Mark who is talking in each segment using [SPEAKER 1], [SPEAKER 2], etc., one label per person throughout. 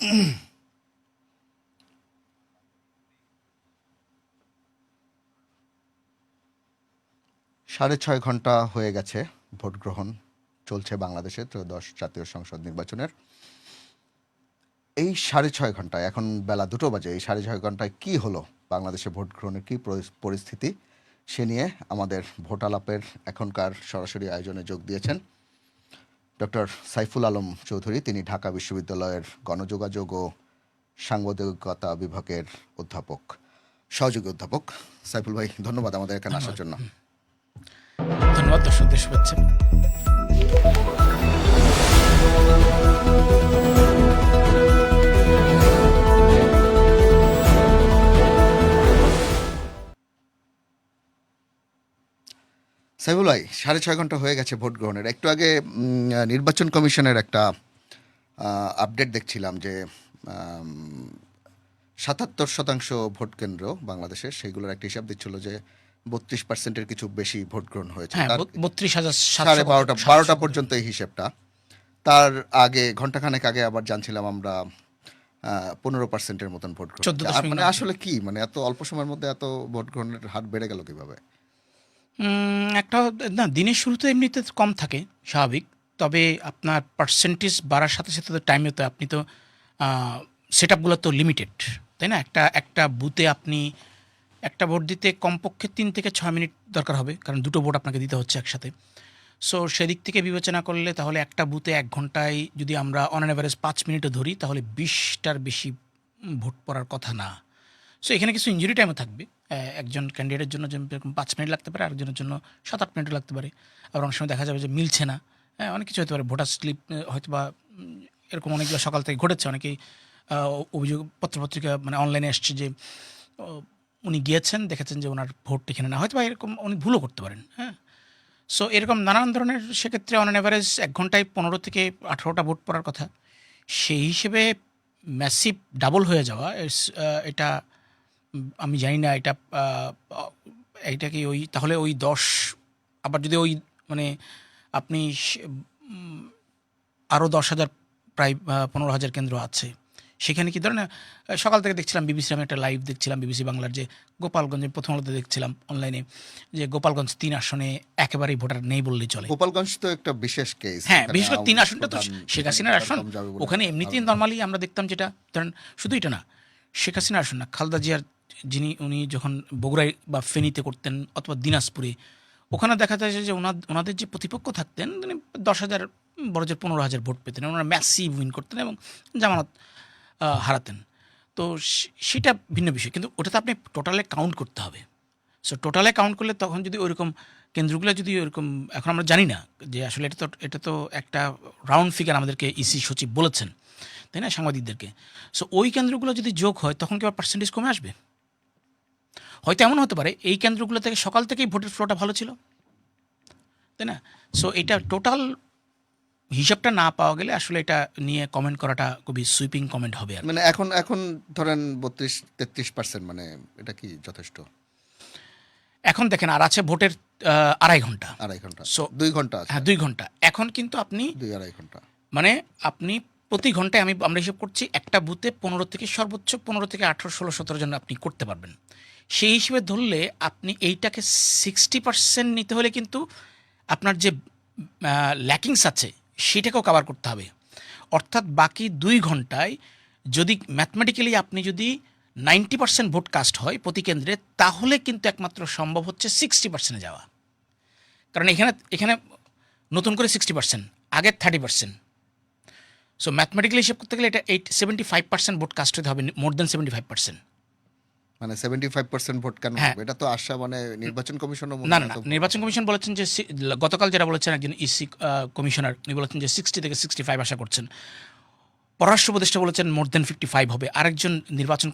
[SPEAKER 1] 6.5 ঘন্টা হয়ে গেছে ভোট গ্রহণ চলছে বাংলাদেশে ত্রয়োদশ জাতীয় সংসদ নির্বাচনের। এই 6.5 ঘন্টায়, এখন বেলা 2টো বাজে, এই 6.5 ঘন্টায় কি হলো, বাংলাদেশে ভোট গ্রহণের কি পরিস্থিতি, সে নিয়ে আমাদের ভোট আলাপের এখনকার সরাসরি আয়োজনে যোগ দিয়েছেন ডক্টর সাইফুল আলম চৌধুরী। তিনি ঢাকা বিশ্ববিদ্যালয়ের গণযোগাযোগ ও সাংবাদিকতা বিভাগের অধ্যাপক, সহযোগী অধ্যাপক। সাইফুল ভাই, ধন্যবাদ আমাদের এখানে আসার জন্য।
[SPEAKER 2] ধন্যবাদ দর্শকদের শুভেচ্ছা।
[SPEAKER 1] সাইফুল ভাই, 6.5 ঘন্টা হয়ে গেছে ভোট গ্রহণের। একটু আগে নির্বাচন কমিশনের একটা আপডেট দেখছিলাম যে 77% ভোট কেন্দ্র বাংলাদেশে, সেইগুলোর একটা হিসাব দিচ্ছিল যে 32%-এর কিছু বেশি ভোট গ্রহণ হয়েছে। 12টা পর্যন্ত এই হিসেবটা। তার আগে ঘন্টাখানেক আগে আবার জানছিলাম আমরা 15%-এর মতন ভোট গ্রহণ। মানে আসলে কি, মানে এত অল্প সময়ের মধ্যে এত ভোট গ্রহণের হার বেড়ে গেল কিভাবে?
[SPEAKER 2] একটা না, দিনের শুরুতে এমনিতে কম থাকে স্বাভাবিক, তবে আপনার পার্সেন্টেজ বাড়ার সাথে সাথে তো টাইমে তো আপনি তো সেট আপগুলো তো লিমিটেড, তাই না? একটা বুথে আপনি একটা ভোট দিতে কমপক্ষে 3 থেকে 6 মিনিট দরকার হবে, কারণ দুটো ভোট আপনাকে দিতে হচ্ছে একসাথে। সো সেদিক থেকে বিবেচনা করলে তাহলে একটা বুথে 1 ঘন্টায় যদি আমরা অন অ্যান অ্যাভারেজ 5 মিনিটও ধরি, তাহলে 20টার বেশি ভোট পড়ার কথা না। সো এখানে কিছু ইঞ্জুরি টাইমও থাকবে। একজন ক্যান্ডিডেটের জন্য যেরকম 5 মিনিট লাগতে পারে, আরেকজনের জন্য 7-8 মিনিটও লাগতে পারে। আবার অনেক সময় দেখা যাবে যে মিলছে না, অনেক কিছু হতে পারে। ভোটার স্লিপ হয়তো বা এরকম অনেকগুলো সকাল থেকে ঘটেছে। অনেকেই অভিযোগ পত্রপত্রিকা মানে অনলাইনে আসছে যে উনি গিয়েছেন, দেখেছেন যে ওনার ভোট এখানে না, হয়তো বা এরকম উনি ভুলও করতে পারেন। সো এরকম নানান ধরনের, সেক্ষেত্রে অন অ্যান অ্যাভারেজ 1 ঘন্টায় 15 থেকে 18টা ভোট পড়ার কথা। সেই হিসেবে ম্যাসিভ ডাবল হয়ে যাওয়া, এটা আমি জানি না এইটা কি ওই তাহলে ওই 10, আবার যদি ওই মানে আপনি আরও 10,000, প্রায় 15,000 কেন্দ্র আছে, সেখানে কি ধরনের সকাল থেকে দেখছিলাম বিবিসি, আমি একটা লাইভ দেখছিলাম বিবিসি বাংলার, যে গোপালগঞ্জে প্রথম আলোতে দেখছিলাম অনলাইনে যে গোপালগঞ্জ 3 আসনে একেবারেই ভোটার নেই বললেই চলে।
[SPEAKER 1] গোপালগঞ্জ তো একটা বিশেষ কেস।
[SPEAKER 2] হ্যাঁ, বিশেষ করে 3 আসনটা তো শেখ হাসিনার আসন। ওখানে এমনিতেই নর্মালি আমরা দেখতাম, যেটা ধরেন শুধু এটা না, শেখ হাসিনার আসন না, খালেদা জিয়ার উনি যখন বগুড়ায় বা ফেনীতে করতেন অথবা দিনাজপুরে, ওখানে দেখা যায় যে ওনাদের যে প্রতিপক্ষ থাকতেন, মানে 10,000 বড়জোর 15,000 ভোট পেতেন, ওনারা ম্যাসিভ উইন করতেন এবং জামানত হারাতেন। তো সেটা ভিন্ন বিষয়, কিন্তু ওটাতে আপনি টোটালে কাউন্ট করতে হবে। সো টোটালে কাউন্ট করলে তখন যদি ওইরকম কেন্দ্রগুলো যদি ওইরকম, এখন আমরা জানি না যে আসলে এটা তো একটা রাউন্ড ফিগার আমাদেরকে ইসি সচিব বলেছেন, তাই না, সাংবাদিকদেরকে। সো ওই কেন্দ্রগুলো যদি যোগ হয়, তখন কি আবার পার্সেন্টেজ কমে আসবে? হয়তো এমন হতে পারে এই কেন্দ্রগুলো থেকে সকাল থেকেই ভোটের ফ্লোটা ভালো ছিল, তাই না? সো এটা টোটাল হিসাবটা না পাওয়া গেলে আসলে এটা নিয়ে কমেন্ট করাটা খুবই সুইপিং কমেন্ট হবে।
[SPEAKER 1] মানে এখন ধরেন 32-33%, মানে এটা কি যথেষ্ট?
[SPEAKER 2] এখন দেখেন, আর আছে ভোটের 2.5 ঘন্টা।
[SPEAKER 1] সো 2 ঘন্টা আছে।
[SPEAKER 2] হ্যাঁ, 2 ঘন্টা। এখন কিন্তু আপনি
[SPEAKER 1] 2-2.5 ঘন্টা,
[SPEAKER 2] মানে আপনি প্রতি ঘন্টায় আমরা হিসাব করছি একটা বুথে 15 থেকে সর্বোচ্চ 15 থেকে 18, 16, 17 জন আপনি করতে পারবেন। সেই হিসেবে ধরলে আপনি এইটাকে 60% নিতে হলে কিন্তু আপনার যে ল্যাকিংস আছে সেটাকেও কভার করতে হবে। অর্থাৎ বাকি 2 ঘন্টায় যদি ম্যাথমেটিক্যালি আপনি যদি 90% ভোট কাস্ট হয় প্রতি কেন্দ্রে, তাহলে কিন্তু একমাত্র সম্ভব হচ্ছে 60%-এ যাওয়া। কারণ এখানে নতুন করে 60%, আগের 30%। সো ম্যাথমেটিক্যালি হিসেব করতে গেলে এটা 75% ভোট কাস্ট হতে হবে, মোর দেন 75%।
[SPEAKER 1] মানে 75% ভোট কেন হবে? এটা তো আশা, মানে নির্বাচন কমিশনও
[SPEAKER 2] না, নির্বাচন কমিশন বলেছেন যে গতকাল যেটা বলেছেন একজন ইসি কমিশনার, উনি বলেছেন যে 60 থেকে 65 আশা করছেন। পররাষ্ট্র উপদেষ্টা বলেছেন মোর দেন 55 হবে। আরেকজন নির্বাচন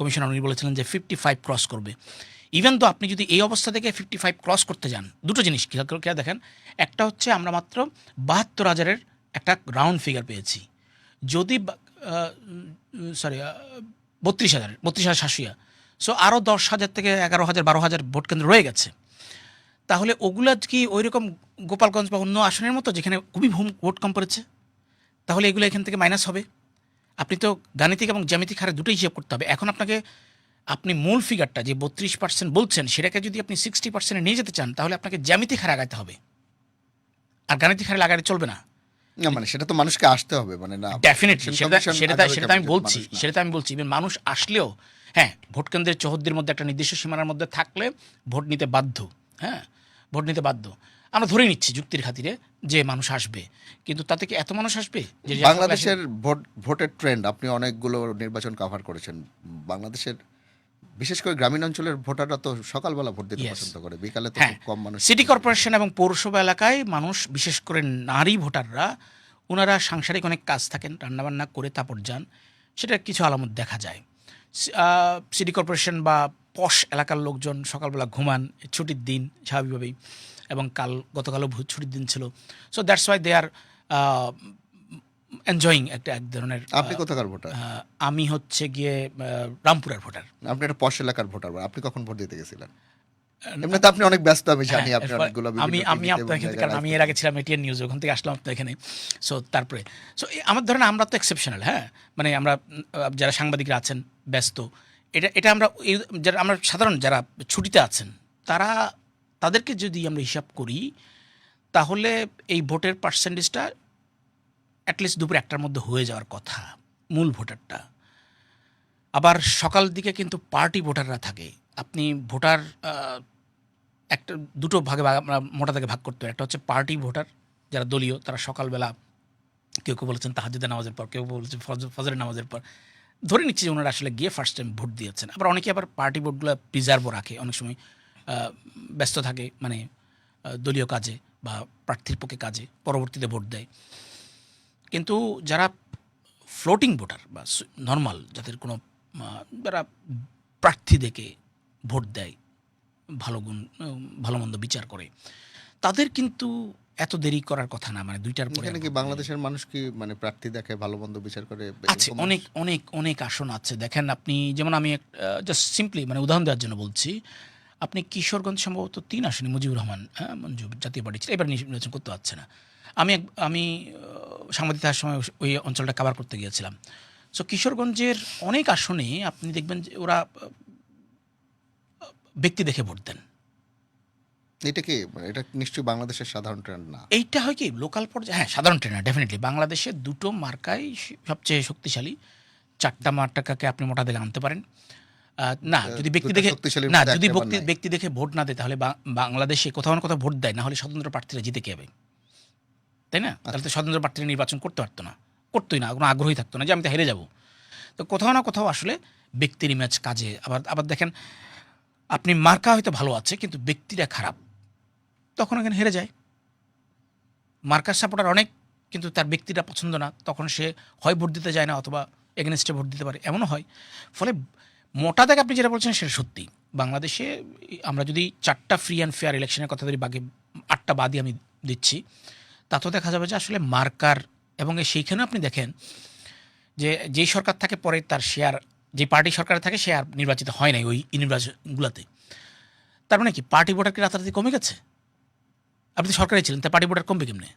[SPEAKER 2] কমিশনার উনি বলেছিলেন যে 55 ক্রস করবে। ইভেন তো আপনি যদি এই অবস্থা থেকে 55 ক্রস করতে যান, দুটো জিনিস খেয়াল দেখেন। একটা হচ্ছে আমরা মাত্র 72,000-এর একটা রাউন্ড ফিগার পেয়েছি। যদি 32,700, সো আরও 10,000 থেকে 11,000, 12,000 ভোট কেন্দ্র রয়ে গেছে। তাহলে ওগুলা কি ওই রকম গোপালগঞ্জ বা অন্য আসনের মতো যেখানে খুবই ভোট কম পড়েছে? তাহলে এগুলো এখান থেকে মাইনাস হবে। আপনি তো গাণিতিক এবং জ্যামিতিক হারে দুটোই হিসাব করতে হবে। এখন আপনাকে আপনি মূল ফিগারটা যে 32% বলছেন সেটাকে যদি আপনি 60% নিয়ে যেতে চান তাহলে আপনাকে জ্যামিতিক হারে আগাইতে হবে, আর গাণিতিক হারে লাগালে চলবে না।
[SPEAKER 1] না মানে সেটা তো মানুষকে আসতে হবে, মানে না
[SPEAKER 2] ডেফিনেটলি সেটা
[SPEAKER 1] commission
[SPEAKER 2] সেটা
[SPEAKER 1] আগাবে
[SPEAKER 2] সেটা আমি
[SPEAKER 1] কেমন
[SPEAKER 2] বলছি,
[SPEAKER 1] মানুষ না।
[SPEAKER 2] সেটা আমি বলছি ইভেন মানুষ আসলেও হ্যাঁ ভোট কেন্দ্রের চৌহদ্দির মধ্যে একটা নির্দিষ্ট সীমানার মধ্যে থাকলে ভোট নিতে বাধ্য। হ্যাঁ, ভোট নিতে বাধ্য। আমরা ধরে নিচ্ছি যুক্তির খাতিরে যে মানুষ আসবে, কিন্তু তাতে কি এত মানুষ আসবে যে যে
[SPEAKER 1] বাংলাদেশের ভোটের ট্রেন্ড, আপনি অনেকগুলো নির্বাচন কভার করেছেন। বাংলাদেশের বিশেষ করে গ্রামীণ অঞ্চলের ভোটাররা তো সকালবেলা ভোট দিতে
[SPEAKER 2] Yes.
[SPEAKER 1] পছন্দ করে, বিকালে তো
[SPEAKER 2] হ্যাঁ,
[SPEAKER 1] খুব কম মানুষ।
[SPEAKER 2] সিটি কর্পোরেশন এবং পৌরসভা এলাকায় মানুষ বিশেষ করে নারী ভোটাররা ওনারা সাংসারিক অনেক কাজ থাকেন, রান্নাবান্না করে তারপর যান, সেটার কিছু আলামত দেখা যায়। সিটি কর্পোরেশন বা পশ এলাকার লোকজন সকালবেলা ঘুমান, ছুটির দিন স্বাভাবিকভাবেই, এবং গতকালও ছুটির দিন ছিল। So that's why they are enjoying একটা এক ধরনের।
[SPEAKER 1] আপনি কোথাকার ভোটার?
[SPEAKER 2] আমি হচ্ছে গিয়ে রামপুরার ভোটার।
[SPEAKER 1] আপনি একটা পশ এলাকার ভোটার, আপনি কখন ভোট দিতে গেছিলেন? এমনিতে আপনি অনেক ব্যস্ত, আমি জানি। আপনি অনেকগুলো
[SPEAKER 2] আমি আমি আপনার ক্ষেত্রে, কারণ আমি এর আগে ছিলাম এটিএন নিউজ, ওখান থেকে আসলাম আপনার এখানে। সো তারপরে আমার ধরেন আমরা তো এক্সেপশনাল, হ্যাঁ, মানে আমরা যারা সাংবাদিকরা আছেন ব্যস্ত, এটা আমরা যারা আমরা সাধারণ যারা ছুটিতে আছেন তাদেরকে যদি আমরা হিসাব করি তাহলে এই ভোটের পার্সেন্টেজটা অ্যাটলিস্ট দুপুর 1টার মধ্যে হয়ে যাওয়ার কথা মূল ভোটারটা। আবার সকাল দিকে কিন্তু পার্টি ভোটাররা থাকে। আপনি ভোটার একটা দুটো ভাগে আমরা মোটা থেকে ভাগ করতে হয়। একটা হচ্ছে পার্টি ভোটার যারা দলীয়, তারা সকালবেলা কেউ কেউ বলেছেন তাহাজ্জুদের নামাজের পর, কেউ বলেছেন ফজরের নামাজের পর, ধরে নিচ্ছি যে ওনারা আসলে গিয়ে ফার্স্ট টাইম ভোট দিয়েছেন। আবার অনেকে আবার পার্টি ভোটগুলো প্রিজার্ভও রাখে, অনেক সময় ব্যস্ত থাকে, মানে দলীয় কাজে বা প্রার্থীর পক্ষে কাজে, পরবর্তীতে ভোট দেয়। কিন্তু যারা ফ্লোটিং ভোটার বা নর্মাল, যাদের কোনো যারা প্রার্থী দেখে ভোট দেয়, ভালো মন্দ বিচার করে, তাদের কিন্তু এত দেরি করার কথা না, মানে 2টার পরে।
[SPEAKER 1] এখানে কি বাংলাদেশের মানুষ কি মানে প্রার্থী দেখে ভালো মন্দ বিচার করে?
[SPEAKER 2] আছে, অনেক অনেক অনেক আসন আছে। দেখেন আপনি, যেমন আমি জাস্ট সিম্পলি মানে উদাহরণ দেওয়ার জন্য বলছি, আপনি কিশোরগঞ্জ সম্ভবত 3 আসনে মুজিবুর রহমান, হ্যাঁ, মঞ্জু জাতীয় পার্টি ছিল, এবার নির্বাচন করতে পারছে না। আমি সাংবাদিকতার সময় ওই অঞ্চলটা কভার করতে গিয়েছিলাম। সো কিশোরগঞ্জের অনেক আসনে আপনি দেখবেন যে ওরা ব্যক্তি দেখে ভোট দেন।
[SPEAKER 1] এটা কি মানে এটা নিশ্চয়ই বাংলাদেশের সাধারণ ট্রেন্ড না?
[SPEAKER 2] এইটা হয় কি লোকাল পর্যায়ে, হ্যাঁ, সাধারণ ট্রেনার ডেফিনেটলি বাংলাদেশে দুটো মার্কাই সবচেয়ে শক্তিশালী। 4টা মার্কাকে আপনি মোটা দেখে আনতে পারেন। না যদি ব্যক্তি দেখে, না যদি ব্যক্তি দেখে ভোট না দেয় তাহলে বাংলাদেশে কোথাও না কোথাও ভোট দেয়, না হলে স্বতন্ত্র প্রার্থীরা জিতে কে হবে, তাই না? তাহলে তো স্বতন্ত্র প্রার্থীরা নির্বাচন করতে পারতো না, করতোই না, কোনো আগ্রহী থাকতো না যে আমি তো হেরে যাব। তো কোথাও না কোথাও আসলে ব্যক্তির ইমেজ কাজে। আবার দেখেন আপনি মার্কা হয়তো ভালো আছে কিন্তু ব্যক্তিরা খারাপ, তখন এখানে হেরে যায়। মার্কার সাপোর্টার অনেক, কিন্তু তার ব্যক্তিটা পছন্দ না, তখন সে হয় ভোট দিতে যায় না অথবা এগেনস্টে ভোট দিতে পারে, এমনও হয়। ফলে মোটা দাগে আপনি যেটা বলছেন সেটা সত্যি। বাংলাদেশে আমরা যদি 4টা ফ্রি অ্যান্ড ফেয়ার ইলেকশনের কথা ধরি, বাকি 8টা বাদই আমি দিচ্ছি, তাতেও দেখা যাবে যে আসলে মার্কার, এবং সেইখানে আপনি দেখেন যে যেই সরকার থাকে পরে তার শেয়ার, যে পার্টি সরকারে থাকে সে আর নির্বাচিত হয় নাই ওই নির্বাচনগুলোতে। তার মানে কি পার্টি ভোটার কি রাতারাতি কমে গেছে? আপনি তো সরকারে ছিলেন, তার পার্টি ভোটার কমবে কেমনে?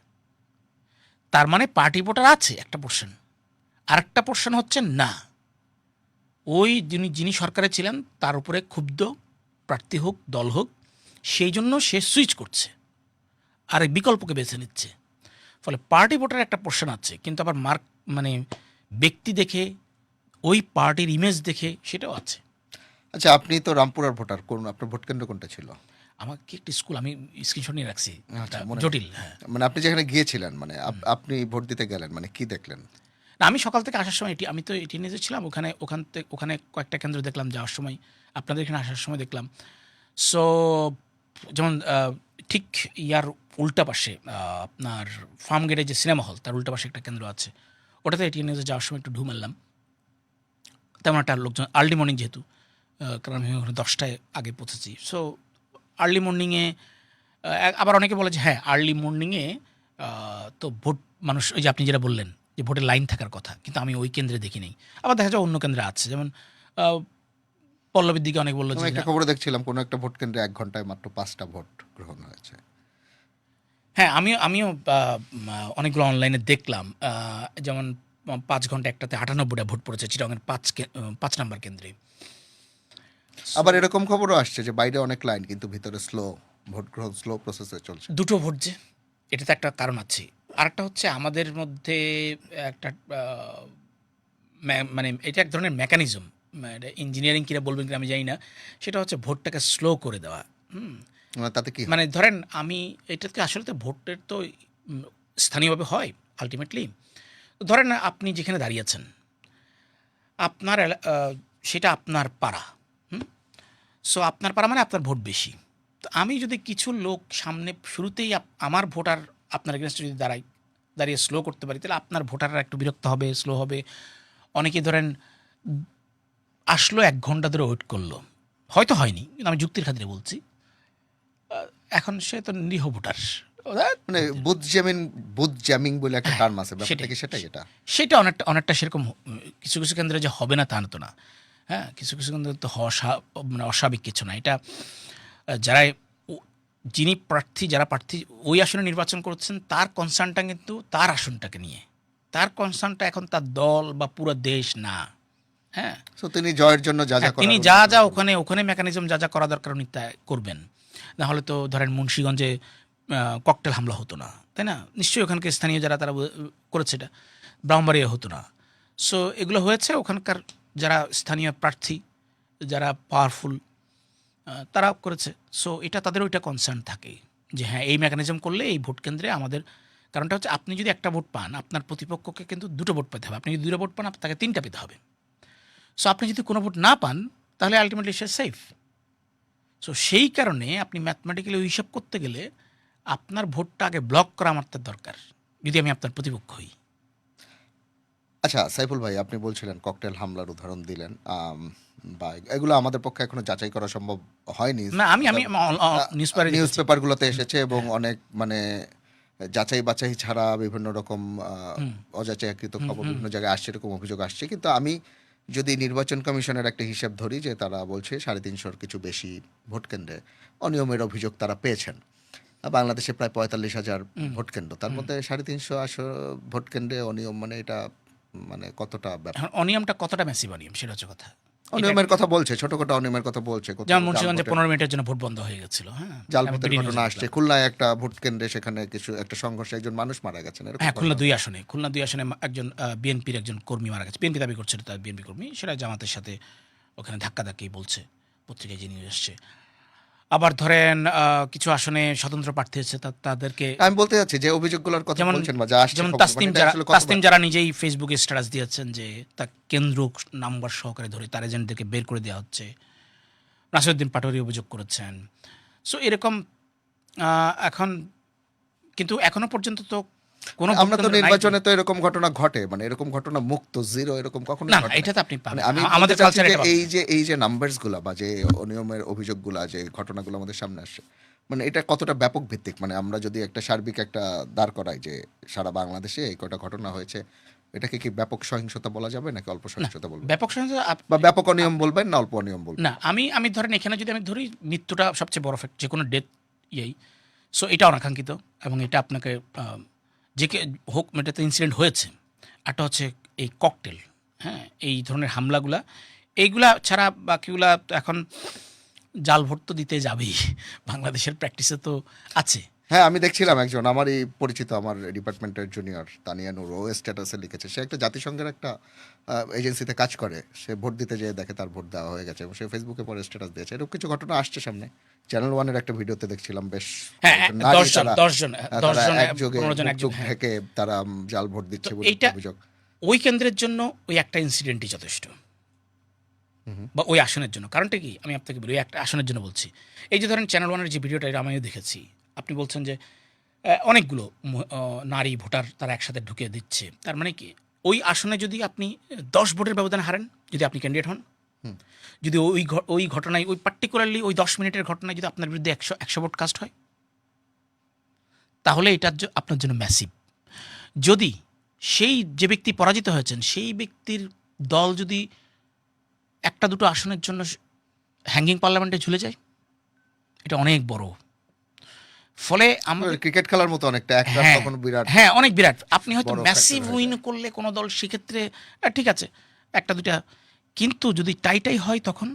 [SPEAKER 2] তার মানে পার্টি ভোটার আছে একটা পোর্শন, আরেকটা পোর্শন হচ্ছে না, ওই যিনি সরকারে ছিলেন তার উপরে ক্ষুব্ধ, প্রার্থী হোক দল হোক, সেই জন্য সে সুইচ করছে, আরেক বিকল্পকে বেছে নিচ্ছে। ফলে পার্টি ভোটার একটা পোর্শন আছে, কিন্তু আবার মানে ব্যক্তি দেখে, ওই পার্টির ইমেজ দেখে সেটাও আছে।
[SPEAKER 1] আচ্ছা, আপনি তো রামপুরার ভোটার, কোন আপনার ভোট কেন্দ্র কোনটা ছিল?
[SPEAKER 2] আমাকে একটা স্কুল, আমি স্ক্রিনশট নিয়ে রাখছি,
[SPEAKER 1] আচ্ছা, মনে
[SPEAKER 2] জটিল। হ্যাঁ,
[SPEAKER 1] মানে আপনি যেখানে গিয়েছিলেন, মানে আপনি ভোট দিতে গেলেন, মানে কি দেখলেন?
[SPEAKER 2] না আমি সকাল থেকে আসার সময় আমি তো এটি নিয়ে ছিলাম, ওখানে কয়েকটা কেন্দ্র দেখলাম যাওয়ার সময়, আপনাদের এখানে আসার সময় দেখলাম। সো যেমন ঠিক ইয়ার উল্টা পাশে আপনার ফার্ম গেটে যে সিনেমা হল, তার উল্টা পাশে একটা কেন্দ্র আছে, ওটাতে এটি নিয়ে যাওয়ার সময় একটু ঢু মারলাম। তেমন একটা লোকজন, আর্লি মর্নিং যেহেতু, কারণ আমি ওখানে 10টায় আগে পৌঁছেছি। সো আর্লি মর্নিংয়ে আবার অনেকে বলে যে হ্যাঁ আর্লি মর্নিংয়ে তো ভোট মানুষ, ওই যে আপনি যেটা বললেন যে ভোটের লাইন থাকার কথা, কিন্তু আমি ওই কেন্দ্রে দেখি নাই। আবার দেখা যায় অন্য কেন্দ্রে আছে, যেমন পল্লবীর দিকে অনেক বললো যে
[SPEAKER 1] একটা খবর দেখছিলাম কোনো একটা ভোট কেন্দ্রে 1 ঘন্টায় মাত্র 5টা ভোট গ্রহণ হয়েছে।
[SPEAKER 2] হ্যাঁ, আমিও অনেকগুলো অনলাইনে দেখলাম, যেমন 5 ঘন্টা একটাতে 98টা ভোট পড়েছে চিটাগাংয়ের 5 নাম্বার কেন্দ্রে।
[SPEAKER 1] আবার এরকম খবরও আসছে যে বাইরে অনেক লাইন কিন্তু ভিতরে ভোট গ্রহণ স্লো প্রসেসে চলছে।
[SPEAKER 2] দুটো ভোট যে, এটাতে একটা কারণ আছে। আরেকটা হচ্ছে আমাদের মধ্যে একটা মানে এটা এক ধরনের মেকানিজম, ইঞ্জিনিয়ারিং কিনা বলবেন কিনা আমি জানি না, সেটা হচ্ছে ভোটটাকে স্লো করে দেওয়া।
[SPEAKER 1] তাতে কি হয়?
[SPEAKER 2] মানে ধরেন আমি এটাকে আসলে তো ভোটের তো স্থানীয়ভাবে হয় আলটিমেটলি। ধরেন আপনি যেখানে দাঁড়িয়ে আছেন আপনার সেটা আপনার পাড়া। সো আপনার পাড়া মানে আপনার ভোট বেশি। তো আমি যদি কিছু লোক সামনে শুরুতেই আমার ভোটার আপনার এগেনস্টে যদি দাঁড়িয়ে স্লো করতে পারি, তাহলে আপনার ভোটাররা একটু বিরক্ত হবে, স্লো হবে। অনেকে ধরেন আসলো 1 ঘন্টা ধরে ওয়েট করলো, হয়তো হয়নি, কিন্তু আমি যুক্তির খাতিরে বলছি। এখন সে তো নিরীহ ভোটার।
[SPEAKER 1] মানে বুথ জ্যামিং বলে একটা টার্ম আছে, ব্যাপারটা কি সেটাই? এটা
[SPEAKER 2] সেটা অনেকটা সেরকম কিছু কিছু কেন্দ্রে যে হবে না তা তো না। হ্যাঁ, কিছু কিছু কেন্দ্রে তো হওয়া মানে অস্বাভাবিক কিছু না। এটা যারা যারা প্রার্থী ওই আসনে নির্বাচন করছেন তার কনসার্নটা কিন্তু তার আসনটাকে নিয়ে, তার কনসার্নটা এখন তার দল বা পুরো দেশ না। হ্যাঁ,
[SPEAKER 1] তো তিনি জয়ের জন্য যা যা
[SPEAKER 2] তিনি
[SPEAKER 1] করার
[SPEAKER 2] যা ওখানে মেকানিজম যা করা দরকার উনি তা করবেন। না হলে তো ধরেন মুন্সিগঞ্জে ককটেল হামলা হতো না, তাই না? নিশ্চয়ই ওখানকার স্থানীয় যারা তারা করেছে, এটা ব্রাহ্মণবাড়িয়া হতো না। সো এগুলো হয়েছে ওখানকার যারা স্থানীয় প্রার্থী, যারা পাওয়ারফুল, তারা করেছে। সো এটা তাদের ওইটা কনসার্ন থাকে যে হ্যাঁ এই মেকানিজম করলে এই ভোট কেন্দ্রে আমাদের, কারণটা হচ্ছে আপনি যদি একটা ভোট পান আপনার প্রতিপক্ষকে কিন্তু 2টো ভোট পেতে হবে, আপনি যদি 2টো ভোট পান তাকে 3টা পেতে হবে। সো আপনি যদি কোনো ভোট না পান তাহলে আলটিমেটলি সে সেফ। সো সেই কারণে আপনি ম্যাথমেটিক্যালি ওই হিসাব করতে গেলে আপনার ভোটটা আগে ব্লক করা আমার তার দরকার, যদি আমি আপনার প্রতিপক্ষ হই।
[SPEAKER 1] আচ্ছা সাইফুল ভাই, আপনি বলছিলেন ককটেল হামলার উদাহরণ দিলেন, বা এগুলো আমাদের পক্ষে এখনো যাচাই করা সম্ভব হয়নি।
[SPEAKER 2] না আমি
[SPEAKER 1] নিউজ পেপারগুলোতে এসেছে এবং অনেক মানে যাচাই বাছাই ছাড়া বিভিন্ন রকম অযাচাইকৃত খবর বিভিন্ন জায়গায় আসছে, এরকম অভিযোগ আসছে। কিন্তু আমি যদি নির্বাচন কমিশনের একটা হিসাব ধরি যে তারা বলছে 350-র কিছু বেশি ভোট কেন্দ্রে অনিয়মের অভিযোগ তারা পেয়েছেন। বাংলাদেশে প্রায় 45,000 ভোট কেন্দ্র, তার মধ্যে 350 ভোট কেন্দ্রে অনিয়ম, মানে এটা মানে কতটা ব্যাপার?
[SPEAKER 2] এখন অনিয়মটা কতটা ম্যাসিভ অনিয়ম সেটা হচ্ছে কথা।
[SPEAKER 1] অনিয়মের কথা বলছে, ছোটখাটো অনিয়মের কথা বলছে।
[SPEAKER 2] যেমন মুন্সিগঞ্জে 15 মিনিটের জন্য ভোট বন্ধ হয়ে গেছিল। হ্যাঁ,
[SPEAKER 1] জাল ভোটের ঘটনা আসছে। খুলনায় একটা ভোট কেন্দ্রে সেখানে কিছু একটা সংঘর্ষে একজন মানুষ মারা গেছেন।
[SPEAKER 2] হ্যাঁ, খুলনা 2 আসনে একজন বিএনপির একজন কর্মী মারা গেছে। বিএনপি দাবি করছিল তার বিএনপি কর্মী, সেটা জামাতের সাথে ওখানে ধাক্কাধাক্কি বলছে, পত্রিকায় যে নিউজ এসছে। আবার ধরেন কিছু আসনে স্বতন্ত্র প্রার্থী হচ্ছে তাদেরকে,
[SPEAKER 1] আমি বলতে যাচ্ছি যে অভিযোগগুলোর কথা বলছেন বা যা আসছে,
[SPEAKER 2] যেমন
[SPEAKER 1] খবর, মানে এটা আসলে কতবার?
[SPEAKER 2] তাসনিম যারা নিজেই ফেসবুকে স্ট্যাটাস দিয়েছেন যে তার কেন্দ্র নাম্বার সহকারে ধরে তার এজেন্টদেরকে বের করে দেওয়া হচ্ছে। নাসিরউদ্দিন পাটোয়ারি অভিযোগ করেছেন। সো এরকম এখন কিন্তু এখনো পর্যন্ত তো কোনো
[SPEAKER 1] আমরা তো নির্বাচনে তো এরকম ঘটনা ঘটে, মানে এরকম ঘটনা মুক্ত জিরো এরকম কখনো
[SPEAKER 2] না,
[SPEAKER 1] ঘটে না।
[SPEAKER 2] এটা তো আপনি পাবেন।
[SPEAKER 1] মানে আমি
[SPEAKER 2] আমাদের
[SPEAKER 1] বলতে চাচ্ছি
[SPEAKER 2] কালচারে
[SPEAKER 1] যে
[SPEAKER 2] এটা পাবেন।
[SPEAKER 1] এই যে নাম্বারস গুলা বা যে অনিয়মের অভিযোগগুলা, যে ঘটনাগুলো আমাদের সামনে আসছে, মানে এটা কতটা ব্যাপক ভিত্তিক? মানে আমরা যদি একটা সার্বিক একটা দাঁড় করাই যে সারা বাংলাদেশে এই কয়টা ঘটনা হয়েছে, এটাকে কি ব্যাপক সহিংসতা বলা যাবে নাকি অল্প
[SPEAKER 2] না,
[SPEAKER 1] সহিংসতা বলবেন?
[SPEAKER 2] ব্যাপক সহিংসতা
[SPEAKER 1] বা ব্যাপক অনিয়ম বলবেন না অল্প অনিয়ম বলবেন?
[SPEAKER 2] না, আমি ধরেন এখানে যদি আমি ধরি মৃত্যুটা সবচেয়ে বড় ফ্যাক্ট, যে কোনো ডেথ ইয়েই। সো এটা অনাকাঙ্ক্ষিত এবং এটা আপনাকে যে হোক, এটাতে ইনসিডেন্ট হয়েছে। একটা হচ্ছে এই ককটেল, হ্যাঁ, এই ধরনের হামলাগুলা, এইগুলা ছাড়া বাকিগুলা তো এখন জাল ভোট তো দিতে যাবেই, বাংলাদেশের প্র্যাকটিসে তো আছে।
[SPEAKER 1] হ্যাঁ, আমি দেখছিলাম একজন আমারই পরিচিত, আমার ডিপার্টমেন্টের জুনিয়র তানিয়া নূর, ও স্ট্যাটাসে লিখেছে সে একটা জাতিসংঘের একটা এজেন্সিতে কাজ করে, সে ভোট দিতে যেয়ে দেখে তার ভোট দেওয়া হয়ে গেছে এবং সে ফেসবুকে পরে স্ট্যাটাস দিয়েছে। এরকম কিছু ঘটনা আসছে সামনে। চ্যানেল ওয়ানের একটা ভিডিওতে দেখছিলাম বেশ
[SPEAKER 2] হ্যাঁ,
[SPEAKER 1] কয়েকজন নারী,
[SPEAKER 2] 10 জন
[SPEAKER 1] তারা একযোগে
[SPEAKER 2] 15 জন
[SPEAKER 1] মুখ
[SPEAKER 2] হ্যাঁ।
[SPEAKER 1] ঢেকে তারা জাল ভোট দিচ্ছে বলে
[SPEAKER 2] এইটা
[SPEAKER 1] অভিযোগ।
[SPEAKER 2] ওই কেন্দ্রের জন্য ওই একটা ইনসিডেন্টই যথেষ্ট, বা ওই আসনের জন্য। কারণটা কি আমি আপনাকে বলি, ওই একটা আসনের জন্য বলছি। এই যে ধরেন চ্যানেল ওয়ানের যে ভিডিওটা, এটা আমিও দেখেছি। আপনি বলছেন যে অনেকগুলো নারী ভোটার তারা একসাথে ঢুকে দিচ্ছে, তার মানে কি ওই আসনে যদি আপনি 10 ভোটের ব্যবধান হারেন, যদি আপনি ক্যান্ডিডেট হন, যদি ওই ঘটনায়, ওই পার্টিকুলারলি ওই 10 মিনিটের ঘটনায় যদি আপনার বিরুদ্ধে 100 ভোট কাস্ট হয়, তাহলে এটা আপনার জন্য ম্যাসিভ। যদি সেই যে ব্যক্তি পরাজিত হয়েছেন সেই ব্যক্তির দল যদি 1-2 আসনের জন্য হ্যাঙ্গিং পার্লামেন্টে ঝুলে যায়, এটা অনেক বড়। ফলে আমাদের
[SPEAKER 1] ক্রিকেট খেলার মতো অনেকটা একটা
[SPEAKER 2] হ্যাঁ
[SPEAKER 1] তখন বিরাট
[SPEAKER 2] হ্যাঁ অনেক বিরাট। আপনি হয়তো
[SPEAKER 1] বড়
[SPEAKER 2] ম্যাসিভ
[SPEAKER 1] factor হয়ে
[SPEAKER 2] উইন
[SPEAKER 1] যায়।
[SPEAKER 2] করলে কোনো দল সেক্ষেত্রে ঠিক আছে একটা দুটা, কিন্তু যদি টাইটাই হয় তখন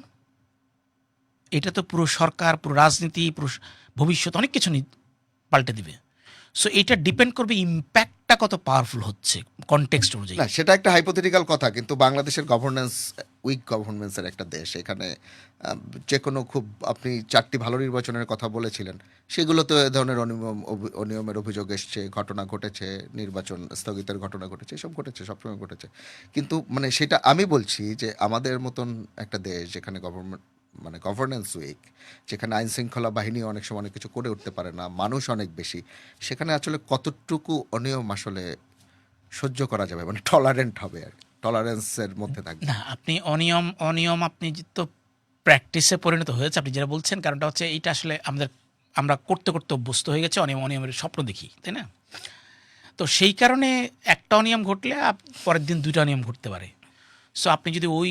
[SPEAKER 2] এটা তো পুরো সরকার, পুরো রাজনীতি, পুরো ভবিষ্যৎ অনেক কিছু পাল্টে দিবে। সো এটা ডিপেন্ড করবে ইম্প্যাক্টটা কত পাওয়ারফুল হচ্ছে কনটেক্সট অনুযায়ী।
[SPEAKER 1] না, সেটা একটা হাইপোথেটিক্যাল কথা, কিন্তু বাংলাদেশের গভর্নেন্স উইক গভর্নেন্সের একটা দেশ। এখানে যে কোনো খুব, আপনি 4টি ভালো নির্বাচনের কথা বলেছিলেন, সেগুলোতে এ ধরনের অনিয়মের অভিযোগ এসছে, ঘটনা ঘটেছে, নির্বাচন স্থগিতের ঘটনা ঘটেছে, এসব ঘটেছে, সবসময় ঘটেছে। কিন্তু মানে সেটা আমি বলছি যে আমাদের মতন একটা দেশ যেখানে গভর্নেন্স উইক, যেখানে আইন শৃঙ্খলা বাহিনী অনেক সময় অনেক কিছু করে উঠতে পারে না, মানুষ অনেক বেশি, সেখানে আসলে কতটুকু অনিয়ম আসলে সহ্য করা যাবে, মানে টলারেন্ট হবে আর টলারেন্সের মধ্যে থাকবে।
[SPEAKER 2] না, আপনি অনিয়ম অনিয়ম আপনি তো প্র্যাকটিসে পরিণত হয়েছে আপনি যেটা বলছেন, কারণটা হচ্ছে এইটা আসলে আমরা করতে করতে অভ্যস্ত হয়ে গেছে, অনিয়ম অনিয়মের স্বপ্ন দেখি, তাই না? তো সেই কারণে একটা অনিয়ম ঘটলে পরের দিন দুইটা অনিয়ম ঘটতে পারে। সো আপনি যদি ওই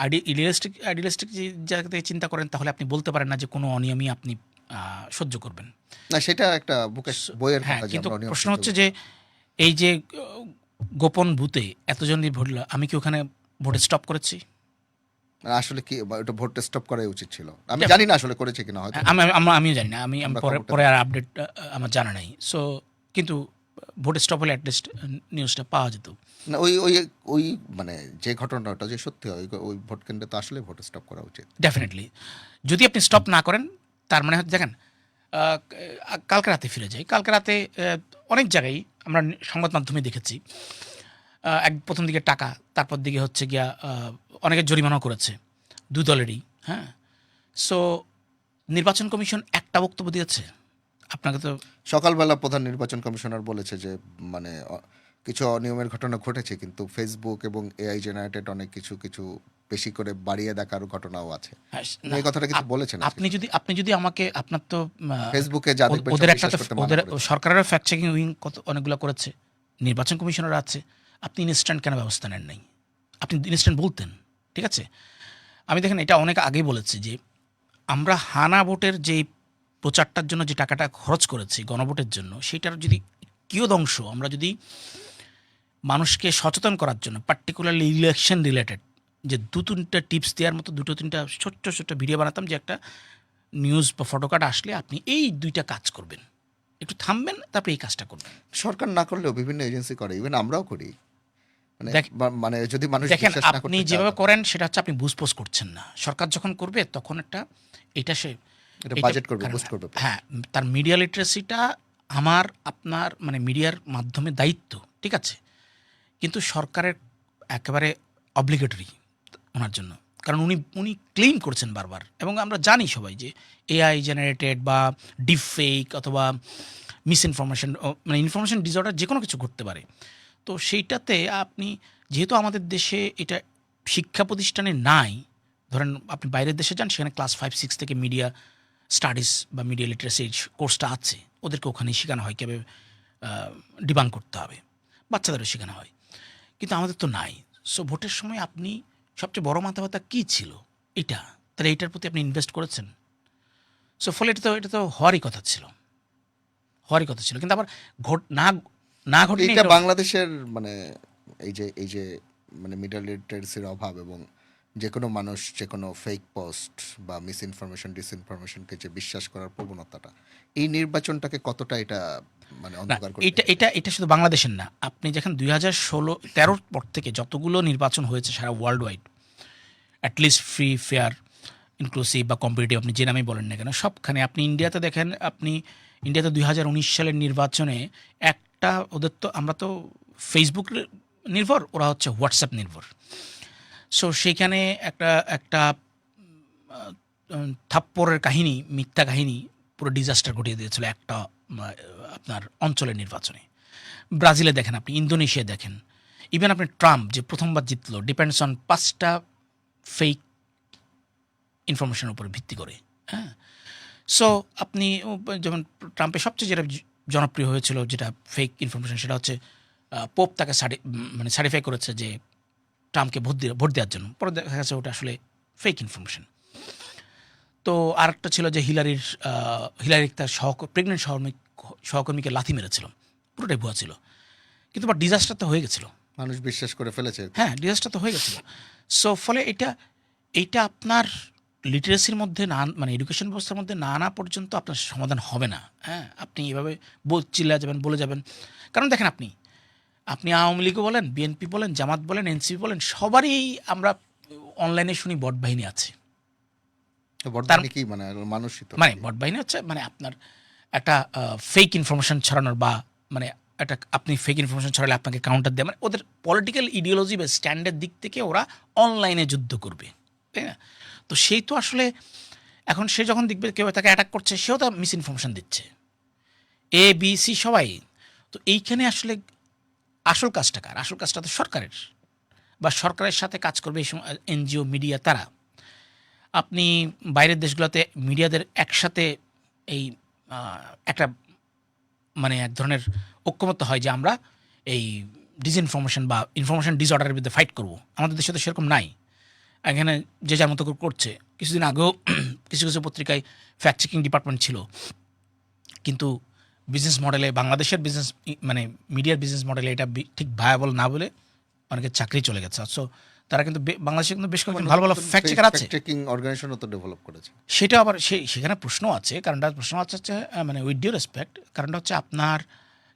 [SPEAKER 2] আইডিয়ালিস্টিক যে জায়গা থেকে চিন্তা করেন, তাহলে আপনি বলতে পারেন না যে কোনো অনিয়মই আপনি সহ্য করবেন।
[SPEAKER 1] না, সেটা একটা বুকের বইয়ের
[SPEAKER 2] হ্যাঁ,
[SPEAKER 1] কথা যে
[SPEAKER 2] কিন্তু
[SPEAKER 1] আমরা অনিয়ম
[SPEAKER 2] প্রশ্ন
[SPEAKER 1] সহ্য
[SPEAKER 2] হচ্ছে
[SPEAKER 1] করব।
[SPEAKER 2] যে এই যে গোপন বুথে এতজন ভোট দিল, আমি কি ওখানে ভোটে স্টপ করেছি?
[SPEAKER 1] মানে আসলে কি ওটা ভোট স্টপ করাই উচিত ছিল, আমি
[SPEAKER 2] Def-
[SPEAKER 1] জানি না আসলে করেছে কিনা, হয়তো
[SPEAKER 2] হ্যাঁ,
[SPEAKER 1] করেছে।
[SPEAKER 2] আমিও জানি না, আমি
[SPEAKER 1] আমরা
[SPEAKER 2] পরে
[SPEAKER 1] খবরটা
[SPEAKER 2] পরে আর
[SPEAKER 1] দেখি।
[SPEAKER 2] আপডেট আমার জানা নেই। সো কিন্তু ভোট স্টপ হলে অ্যাটলিস্ট নিউজটা পাওয়া যেত।
[SPEAKER 1] না, ওই ওই ওই মানে যে ঘটনাটা যে সত্যি হয়, ওই ভোট কেন্দ্রে তো আসলে ভোট স্টপ করা উচিত।
[SPEAKER 2] ডেফিনেটলি যদি আপনি স্টপ না করেন, তার মানে হচ্ছে দেখেন, কালকে রাতে ফিরে যাই। কালকে রাতে অনেক জায়গায় আমরা সংবাদ মাধ্যমে দেখেছি, এক প্রথম দিকে টাকা, তারপর দিকে হচ্ছে গিয়া অনেকে জরিমানাও করেছে দুই দলেরই। হ্যাঁ, সো নির্বাচন কমিশন একটা বক্তব্য দিয়েছে। আপনাকে তো
[SPEAKER 1] সকালবেলা প্রধান নির্বাচন কমিশনার বলেছে যে মানে কিছু অনিয়মের ঘটনা ঘটেছে, কিন্তু ফেসবুক এবং এআই জেনারেটেড অনেক কিছু কিছু বেশি করে বাড়িয়ে দেখার ঘটনাও আছে।
[SPEAKER 2] হ্যাঁ,
[SPEAKER 1] উনি
[SPEAKER 2] না,
[SPEAKER 1] এই কথাটা কিন্তু বলেছেন আজকে।
[SPEAKER 2] আপনি যদি আমাকে, আপনার তো
[SPEAKER 1] ফেসবুকে যা দেখবেন সব
[SPEAKER 2] ওদের একটা
[SPEAKER 1] বিশ্বাস
[SPEAKER 2] তো
[SPEAKER 1] করতে মানা
[SPEAKER 2] ওদের
[SPEAKER 1] করেছে।
[SPEAKER 2] সরকারেরও ফ্যাক্ট চেকিং উইং কত অনেকগুলো করেছে, নির্বাচন কমিশনার আছে। আপনি ইনস্ট্যান্ট কেন ব্যবস্থা নেন নাই? আপনি ইনস্ট্যান্ট বলতেন, ঠিক আছে? আমি দেখেন এটা অনেক আগেই বলেছি যে আমরা হানা ভোটের যে প্রচারটার জন্য যে টাকাটা খরচ করেছি গণভোটের জন্য, সেটার যদি কিয়দংশ আমরা যদি মানুষকে সচেতন করার জন্য, পার্টিকুলারলি ইলেকশন রিলেটেড, যে দু তিনটা টিপস দেওয়ার মতো দুটো তিনটা ছোট্ট ছোট্ট ভিডিও বানাতাম, যে একটা নিউজ বা ফটোকার্ড আসলে আপনি এই দুইটা কাজ করবেন, একটু থামবেন, তারপরে এই কাজটা করবেন।
[SPEAKER 1] সরকার না করলেও বিভিন্ন এজেন্সি করে, ইভেন আমরাও করি। মানে
[SPEAKER 2] দেখ
[SPEAKER 1] মানে যদি মানুষ
[SPEAKER 2] দেখেন
[SPEAKER 1] বিশ্বাস না
[SPEAKER 2] আপনি
[SPEAKER 1] করতে চায়
[SPEAKER 2] যেভাবে
[SPEAKER 1] তখন
[SPEAKER 2] করেন সেটা হচ্ছে আপনি বুঝপোজ করছেন না। সরকার যখন করবে তখন এটা সে
[SPEAKER 1] এটা
[SPEAKER 2] এটা
[SPEAKER 1] বাজেট করবে,
[SPEAKER 2] কারণ
[SPEAKER 1] বুস্ট করবে।
[SPEAKER 2] হ্যাঁ, তার মিডিয়া লিটারেসিটা আমার আপনার মানে মিডিয়ার মাধ্যমে দায়িত্ব, ঠিক আছে? কিন্তু সরকারের একেবারে অব্লিগেটরি ওনার জন্য, কারণ উনি উনি ক্লেম করছেন বারবার, এবং আমরা জানি সবাই যে এআই জেনারেটেড বা ডিপ ফেক অথবা মিস ইনফরমেশন, মানে ইনফরমেশন ডিসঅর্ডার যে কোনো কিছু ঘটতে পারে। তো সেইটাতে আপনি, যেহেতু আমাদের দেশে এটা শিক্ষা প্রতিষ্ঠানে নাই, ধরেন আপনি বাইরের দেশে যান, সেখানে ক্লাস 5-6 থেকে মিডিয়া স্টাডিজ বা মিডিয়া লিটারেসি কোর্সটা আছে, ওদেরকে ওখানেই শেখানো হয় কীভাবে ডিবাং করতে হবে, বাচ্চাদেরও শেখানো হয়। কিন্তু আমাদের তো নাই। সো ভোটের সময় আপনি সবচেয়ে বড় মাথা ব্যথা কী ছিল? এটা, তাহলে এইটার প্রতি আপনি ইনভেস্ট করেছেন। সো ফলে এটা তো হওয়ারই কথা ছিল, কিন্তু আবার না না ঘটেনি
[SPEAKER 1] এইটা
[SPEAKER 2] এটা।
[SPEAKER 1] বাংলাদেশের মানে এই যে মানে মিডিয়া লিটারেসির অভাব, এবং যে কোনো মানুষ যে কোনো ফেক পোস্ট বা মিস ইনফরমেশন ডিসইনফরমেশনকে যে বিশ্বাস করার প্রবণতাটা, এই নির্বাচনটাকে কতটা এটা মানে
[SPEAKER 2] না,
[SPEAKER 1] অন্ধকার করে
[SPEAKER 2] এটা
[SPEAKER 1] রেখেছে।
[SPEAKER 2] এটা এটা শুধু বাংলাদেশের না। আপনি যখন 2013 পর থেকে যতগুলো নির্বাচন হয়েছে সারা world wide, at least free, fair, inclusive বা কম্পিটিটিভ, আপনি যে নামেই বলেন না কেন, সবখানে আপনি ইন্ডিয়াতে দেখেন, আপনি ইন্ডিয়াতে 2019 সালের নির্বাচনে একটা, ওদের তো, আমরা তো ফেসবুক নির্ভর, ওরা হচ্ছে হোয়াটসঅ্যাপ নির্ভর। সো সেইখানে একটা একটা থাপ্পড়ের কাহিনী, মিথ্যা কাহিনী, পুরো ডিজাস্টার ঘটিয়ে দিয়েছিল একটা আপনার অঞ্চলের নির্বাচনে। ব্রাজিলে দেখেন, আপনি ইন্দোনেশিয়া দেখেন, ইভেন আপনি ট্রাম্প যে প্রথমবার জিতলো ডিপেন্ডস অন 5টা ফেক ইনফরমেশনের উপর ভিত্তি করে। হ্যাঁ, সো আপনি যেমন ট্রাম্পের সবচেয়ে যেটা জনপ্রিয় হয়েছিল, যেটা ফেক ইনফরমেশন, সেটা হচ্ছে পোপ তাকে মানে সার্টিফাই করেছে যে ট্রাম্পকে ভোট দেওয়ার জন্য। পরে দেখা গেছে ওটা আসলে ফেক ইনফরমেশন। তো আরেকটা ছিল যে হিলারির তার প্রেগনেন্ট সহকর্মীকে লাথি মেরেছিল, পুরোটাই ভুয়া ছিল। কিন্তু বা ডিজাস্টার তো হয়ে গেছিলো।
[SPEAKER 1] মানুষ বিশ্বাস করে ফেলেছে।
[SPEAKER 2] হ্যাঁ, ডিজাস্টার তো হয়ে গেছিলো। সো ফলে এইটা আপনার লিটারেসির মধ্যে না, মানে এডুকেশন ব্যবস্থার মধ্যে না আনা পর্যন্ত আপনার সমাধান হবে না। হ্যাঁ, আপনি এভাবে চিল্লা যাবেন, বলে যাবেন। কারণ দেখেন, আপনি আওয়ামী লীগও বলেন, বিএনপি বলেন, জামাত বলেন, এনসিপি বলেন, সবারই আমরা অনলাইনে শুনি বট বাহিনী আছে।
[SPEAKER 1] বর্তমানে কি মানে মানুষই তো,
[SPEAKER 2] মানে বট বাহিনী হচ্ছে মানে আপনার একটা ফেক ইনফরমেশন ছড়ানোর, বা মানে একটা আপনি ফেক ইনফরমেশন ছড়ালে আপনাকে কাউন্টার দেয়, মানে ওদের পলিটিক্যাল ইডিওলজি বা স্ট্যান্ডের দিক থেকে ওরা অনলাইনে যুদ্ধ করবে, তাই না? তো সেই তো আসলে এখন সে যখন দেখবে কেউ তাকে অ্যাটাক করছে, সেও তো মিস ইনফরমেশন দিচ্ছে, এ বি সি সবাই। তো এইখানে আসলে আসল কাজটা কার? আসল কাজটা তো সরকারের, বা সরকারের সাথে কাজ করবে এই সময় এনজিও, মিডিয়া, তারা। আপনি বাইরের দেশগুলোতে মিডিয়াদের একসাথে এই একটা মানে এক ধরনের ঐক্যমত্য হয় যে আমরা এই ডিসইনফরমেশন বা ইনফরমেশন ডিসঅর্ডারের বিরুদ্ধে ফাইট করব। আমাদের দেশে তো সেরকম নাই। এখানে যে যার মতো করে করছে। কিছুদিন আগেও কিছু কিছু পত্রিকায় ফ্যাক্ট চেকিং ডিপার্টমেন্ট ছিল, কিন্তু বিজনেস মডেলে, বাংলাদেশের বিজনেস মানে মিডিয়ার বিজনেস মডেলে এটা ঠিক ভায়াবল না বলে অনেকের চাকরি চলে গেছে। সো তারা কিন্তু বাংলাদেশে কিন্তু বেশ কয়েকজন ভালো ভালো ফ্যাক্ট চেকার আছে।
[SPEAKER 1] ফ্যাক্ট চেকিং অর্গানাইজেশনও তো ডেভেলপ করেছে।
[SPEAKER 2] সেটা আবার সেখানে প্রশ্ন আছে। কারণটা প্রশ্ন হচ্ছে মানে উইথ ডিউ রেসপেক্ট, কারণটা হচ্ছে আপনার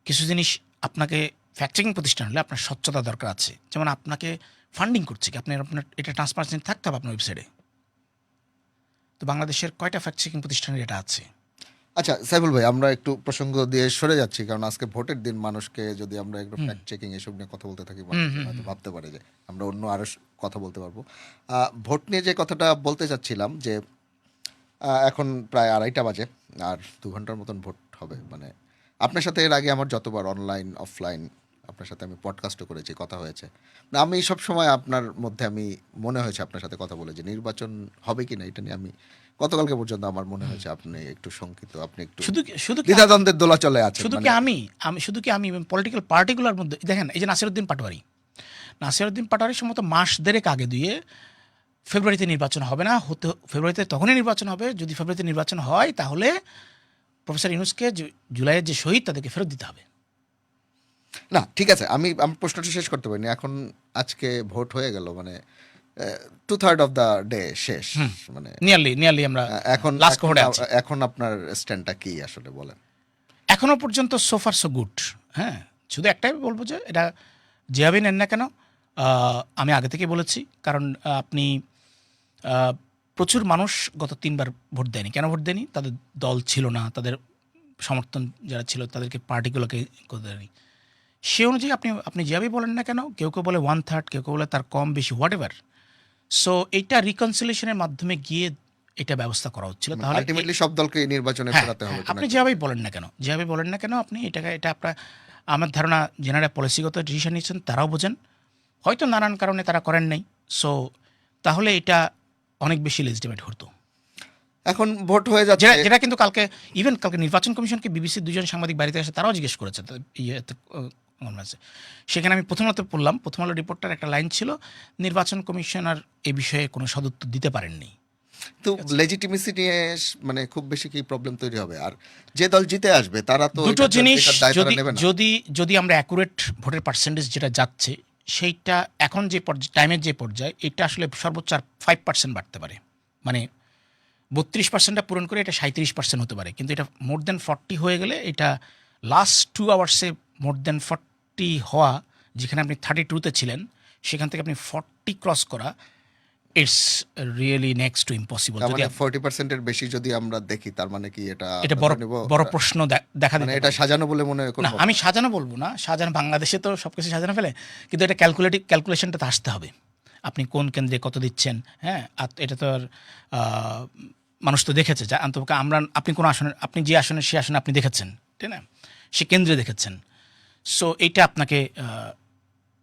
[SPEAKER 2] কিছু জিনিস, আপনাকে ফ্যাক্ট চেকিং প্রতিষ্ঠান হলে আপনার স্বচ্ছতা দরকার আছে। যেমন আপনাকে ফান্ডিং করছে কি, আপনার এটা ট্রান্সপারেন্সি থাকতে হবে আপনার ওয়েবসাইটে। তো বাংলাদেশের কয়টা ফ্যাক্ট চেকিং প্রতিষ্ঠানের এটা আছে?
[SPEAKER 1] আচ্ছা সাইফুল ভাই, আমরা একটু প্রসঙ্গ দিয়ে সরে যাচ্ছি, কারণ আজকে ভোটের দিন মানুষকে যদি আমরা একটু ফ্যাক্ট চেকিং এসব নিয়ে কথা বলতে থাকি, মানুষ হয়তো ভাবতে পারে যে আমরা অন্য আরো কথা বলতে পারবো। ভোট নিয়ে যে কথাটা বলতে চাচ্ছিলাম, যে এখন প্রায় 2:30 বাজে, আর 2 ঘন্টার মতন ভোট হবে। মানে আপনার সাথে এর আগে আমার যতবার অনলাইন অফলাইন আপনার সাথে আমি পডকাস্টও করেছি, কথা হয়েছে, না আমি সব সময় আপনার মধ্যে আমি মনে হয়েছে আপনার সাথে কথা বলে যে নির্বাচন হবে কি না এটা নিয়ে আমি গতকালকে পর্যন্ত আমার মনে হয়েছে আপনি একটু শঙ্কিত, আপনি একটু
[SPEAKER 2] শুধু কি
[SPEAKER 1] দ্বিধাদ্বন্দ্বের দোলাচলে আছেন।
[SPEAKER 2] শুধু কি আমি পলিটিক্যাল পার্টিগুলোর মধ্যে দেখেন, এই যে নাসিরউদ্দিন পাটোয়ারি সম্ভবত মাস দেড়েক আগে দিয়ে ফেব্রুয়ারিতে নির্বাচন হবে না, ফেব্রুয়ারিতে তখনই নির্বাচন হবে যদি ফেব্রুয়ারিতে নির্বাচন হয়, তাহলে প্রফেসর ইউনূসকে জুলাইয়ের যে শহীদ তাদেরকে ফেরত দিতে হবে।
[SPEAKER 1] না ঠিক আছে, আমি প্রশ্নটা শেষ করতে পারিনি। এখন আজকে ভোট হয়ে গেল, মানে 2/3 অফ দ্য ডে শেষ, মানে
[SPEAKER 2] নিয়ারলি আমরা
[SPEAKER 1] এখন
[SPEAKER 2] লাস্ট কোহরে আছি।
[SPEAKER 1] এখন আপনার স্ট্যান্ডটা কি আসলে বলেন?
[SPEAKER 2] এখনো পর্যন্ত সোফার সো গুড। হ্যাঁ, শুধু একটাই বলবো যে এটা যেভাবেই নেন না কেন, আমি আগে থেকে বলেছি, কারণ আপনি প্রচুর মানুষ গত 3বার ভোট দেয়নি। কেন ভোট দেয়নি? তাদের দল ছিল না, তাদের সমর্থন যারা ছিল তাদেরকে পার্টিগুলোকে দেয়নি। সে অনুযায়ী আপনি যেভাবেই বলেন না কেন, কেউ কেউ বলে 1/3, কেউ কেউ বলে তার কম বেশি, হোয়াট এভার। সো এইটা রিকনসিলেশনের মাধ্যমে গিয়ে এটা ব্যবস্থা করা হচ্ছিল। তাহলে
[SPEAKER 1] আলটিমেটলি সব দলকে নির্বাচনে ফেরাতে হবে।
[SPEAKER 2] আপনি যেভাবেই বলেন না কেন, আপনি এটা আপনার, আমার ধারণা যেনারা পলিসিগত ডিসিশন নিচ্ছেন তারাও বোঝেন, হয়তো নানান কারণে তারা করেন নাই। সো তাহলে এটা অনেক বেশি লেজিটিমেট হতো।
[SPEAKER 1] এখন ভোট হয়ে যাচ্ছে,
[SPEAKER 2] যেটা কিন্তু কালকে নির্বাচন কমিশনকে বিবিসির 2জন সাংবাদিক বাড়িতে এসে তারাও জিজ্ঞেস করেছে। সেখানে আমি প্রথম আলো রিপোর্টার একটা লাইন ছিল, নির্বাচন কমিশনার এই বিষয়ে কোনো সদুত্তর দিতে পারেননি।
[SPEAKER 1] তো লেজিটিমেসি নিয়ে মানে খুব বেশি কি প্রবলেম তৈরি হবে? আর যে দল জিতে আসবে তারা তো
[SPEAKER 2] দুটো জিনিস,
[SPEAKER 1] নেবে না।
[SPEAKER 2] যদি আমরা অ্যাকুরেট ভোটের পার্সেন্টেজ যেটা যাচ্ছে সেইটা এখন যে টাইমের যে পর্যায়ে, এটা আসলে সর্বোচ্চ 5% বাড়তে পারে। মানে 32%টা পূরণ করে এটা 37% হতে পারে, কিন্তু এটা মোর দেন 40 হয়ে গেলে, এটা লাস্ট 2 আওয়ার্সে মোর দেন 40 হওয়া, যেখানে আপনি 32তে ছিলেন সেখান থেকে আপনি 40 ক্রস করা, it's really next to impossible.
[SPEAKER 1] তার মানে 40% এর বেশি যদি আমরা দেখি, তার মানে কি এটা
[SPEAKER 2] বড় প্রশ্ন দেখা
[SPEAKER 1] মানে
[SPEAKER 2] দিতে
[SPEAKER 1] এটা সাজানো বলে মনে
[SPEAKER 2] না, আমি সাজানো বলবো না, বাংলাদেশে তো সবকিছু সাজানো ফেলে, কিন্তু এটা ক্যালকুলেশনটা তো আসতে হবে, আপনি কোন কেন্দ্রে কত দিচ্ছেন। হ্যাঁ, আর এটা তো আর মানুষ তো দেখেছে, যা অন্তপক্ষে আপনি কোন আসনে, আপনি যে আসনে সে আসনে আপনি দেখেছেন, ঠিক না, সে কেন্দ্রে দেখেছেন। সো এইটা আপনাকে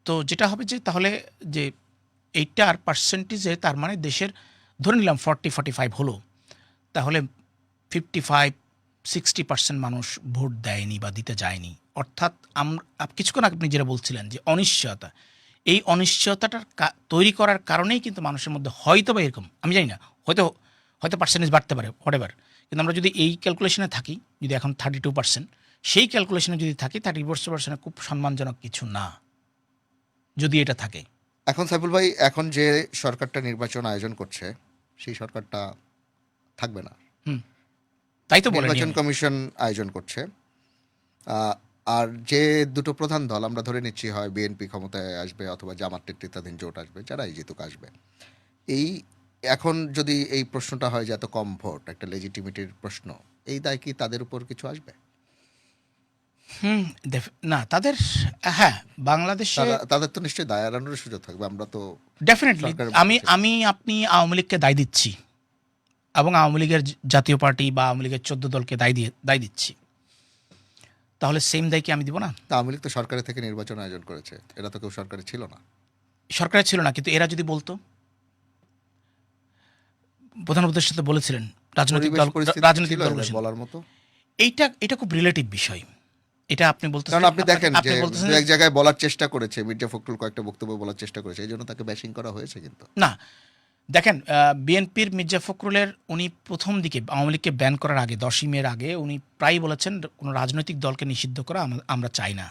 [SPEAKER 2] তো যেটা হবে যে তাহলে যে এইটার পার্সেন্টেজে, তার মানে দেশের ধরে নিলাম 40-45 হলো, তাহলে 55-60% মানুষ ভোট দেয়নি বা দিতে যায়নি। অর্থাৎ কিছুক্ষণ আগে আপনি যেটা বলছিলেন যে অনিশ্চয়তা, এই অনিশ্চয়তাটার তৈরি করার কারণেই কিন্তু মানুষের মধ্যে হয়তো বা এরকম, আমি জানি না, হয়তো পার্সেন্টেজ বাড়তে পারে হোয়াটএভার, কিন্তু আমরা যদি এই ক্যালকুলেশনে থাকি, যদি এখন 32%, সেই ক্যালকুলেশনে যদি থাকি 30% খুব সম্মানজনক কিছু না, যদি এটা থাকে।
[SPEAKER 1] এখন সাইফুল ভাই, এখন যে সরকারটা নির্বাচন আয়োজন করছে সেই সরকারটা থাকবে না,
[SPEAKER 2] হুম, তাই তো বলেনি
[SPEAKER 1] নির্বাচন
[SPEAKER 2] আমি।
[SPEAKER 1] কমিশন আয়োজন করছে। আহ, আর যে দুটো প্রধান দল আমরা ধরে নিচ্ছি, হয় বিএনপি ক্ষমতায় আসবে অথবা জামাত নেতৃত্বাধীন জোট আসবে, যারাই জিতুক আসবে। এই এখন যদি এই প্রশ্নটা হয় যে এত কম ভোট, একটা লেজিটিমিটির প্রশ্ন, এই দায় কি তাদের উপর কিছু আসবে?
[SPEAKER 2] হুম, না তাদের, হ্যাঁ, বাংলাদেশে
[SPEAKER 1] তাদের তো নিশ্চয়ই দায় এড়ানোর সুযোগ থাকবে। আমরা তো
[SPEAKER 2] ডেফিনেটলি
[SPEAKER 1] সরকারের
[SPEAKER 2] আমি
[SPEAKER 1] মধ্যে ছিলাম।
[SPEAKER 2] আমি আপনি আওয়ামী লীগকে দায় দিচ্ছি, এবং আওয়ামী লীগের জাতীয় পার্টি বা আওয়ামী লীগের 14 দলকে দায় দিচ্ছি, তাহলে সেম দায় কি আমি দিব না?
[SPEAKER 1] তা আওয়ামী লীগ তো সরকারের থেকে নির্বাচন আয়োজন করেছে, এরা তো কেউ সরকারে ছিল না।
[SPEAKER 2] সরকারের ছিল না, কিন্তু এরা যদি বলতো, প্রধান উপদেষ্টা তো বলেছিলেন
[SPEAKER 1] পরিবেশ পরিস্থিতি
[SPEAKER 2] রাজনৈতিক
[SPEAKER 1] ছিল
[SPEAKER 2] দলগুলোর
[SPEAKER 1] এদের
[SPEAKER 2] সঙ্গে।
[SPEAKER 1] বলার মতো।
[SPEAKER 2] এটা খুব রিলেটিভ বিষয়। এটা আপনি বলতেছেন,
[SPEAKER 1] কারণ আপনি দেখেন
[SPEAKER 2] আপনি
[SPEAKER 1] যে
[SPEAKER 2] বলতেছেন
[SPEAKER 1] দু এক জায়গায় বলার চেষ্টা করেছে, মির্জা ফখরুল কয়েকটা বক্তব্য বলার চেষ্টা করেছে, এই জন্য তাকে ব্যাশিং করা হয়েছে। কিন্তু
[SPEAKER 2] না, দেখেন, বিএনপির মির্জা ফখরুলের, উনি প্রথম দিকে আওয়ামী লীগকে ব্যান করার আগে, 10ই মের আগে উনি প্রায় বলেছেন কোনো রাজনৈতিক দলকে নিষিদ্ধ করা আমরা চাই না।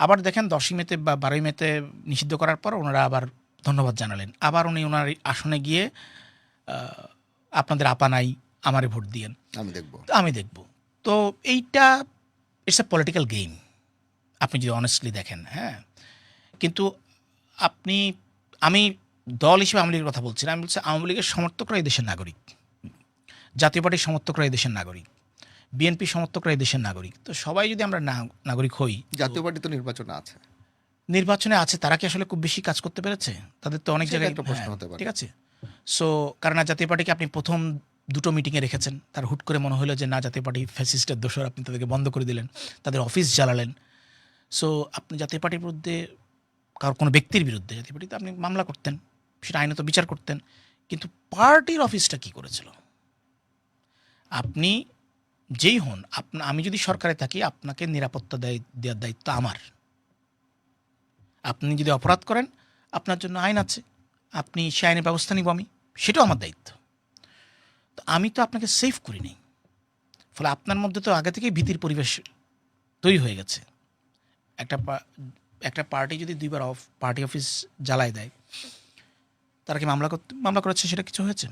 [SPEAKER 2] আবার দেখেন 10ই মেতে বা 12ই মেতে নিষিদ্ধ করার পর ওনারা আবার ধন্যবাদ জানালেন, আবার উনি ওনার আসনে গিয়ে আপনাদের আপা নাই, আমারে ভোট দিয়েন,
[SPEAKER 1] আমি দেখব।
[SPEAKER 2] তো আমি দেখব। তো এইটা ইটস এ পলিটিক্যাল গেম, আপনি যদি অনেস্টলি দেখেন। হ্যাঁ, কিন্তু আপনি, আমি দল হিসেবে আওয়ামী লীগের কথা বলছি না, আমি বলছি আওয়ামী লীগের সমর্থকরা এই দেশের নাগরিক, জাতীয় পার্টির সমর্থকরা এই দেশের নাগরিক, বিএনপি সমর্থকরা এই দেশের নাগরিক। তো সবাই যদি আমরা নাগরিক হই,
[SPEAKER 1] জাতীয় পার্টি তো নির্বাচনে আছে,
[SPEAKER 2] নির্বাচনে আছে, তারা কি আসলে খুব বেশি কাজ করতে পেরেছে? তাদের তো অনেক
[SPEAKER 1] সেটা
[SPEAKER 2] জায়গায়,
[SPEAKER 1] একটা প্রশ্ন
[SPEAKER 2] হ্যাঁ,
[SPEAKER 1] হতে পারে।
[SPEAKER 2] ঠিক আছে। সো কারণ জাতীয় পার্টিকে আপনি প্রথম দুটো মিটিংয়ে রেখেছেন, তার হুট করে মনে হলো যে না, জাতীয় পার্টি ফ্যাসিস্টের দোষর, আপনি তাদেরকে বন্ধ করে দিলেন, তাদের অফিস জ্বালালেন। সো আপনি জাতীয় পার্টির বিরুদ্ধে, কারোর কোনো ব্যক্তির বিরুদ্ধে জাতীয় পার্টিতে আপনি মামলা করতেন, সেটা আইনত বিচার করতেন, কিন্তু পার্টির অফিসটা কি করেছিল? আপনি যেই হন, আমি যদি সরকারে থাকি, আপনাকে নিরাপত্তা দেওয়ার দায়িত্ব আমার। আপনি যদি অপরাধ করেন, আপনার জন্য আইন আছে, আপনি সে আইনের ব্যবস্থা নিব আমি, সেটাও আমার দায়িত্ব। তো আমি তো আপনাকে সেফ করিনি, ফলে আপনার মধ্যে তো আগে থেকেই ভীতির পরিবেশ তৈরি হয়ে গেছে। একটা পার্টি যদি 2বার পার্টি অফিস জ্বালায় দেয়, তারা কি মামলা করেছে, সেটা কিছু হয়েছে?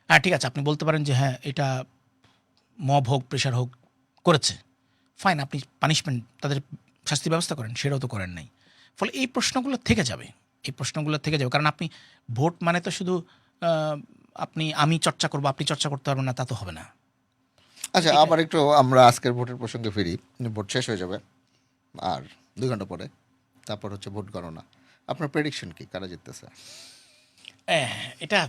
[SPEAKER 2] হ্যাঁ, ঠিক আছে, আপনি বলতে পারেন যে হ্যাঁ, এটা মব হোক, প্রেশার হোক, করেছে, ফাইন, আপনি পানিশমেন্ট, তাদের শাস্তি ব্যবস্থা করেন, সেটাও তো করেন নাই। ফলে এই প্রশ্নগুলো থেকে যাবে, কারণ আপনি ভোট মানে তো শুধু আহ, আমি চর্চা করবো, আপনি চর্চা করতে পারবেন না, তা তো হবে না।
[SPEAKER 1] আচ্ছা,
[SPEAKER 2] এটা
[SPEAKER 1] আবার একটু আমরা আজকের ভোটের প্রসঙ্গে ফিরি। ভোট শেষ হয়ে যাবে আর 2 ঘন্টা পরে, তারপর হচ্ছে ভোট গণনা। আপনার প্রেডিকশন কি, কারা জিততেছে?
[SPEAKER 2] এটা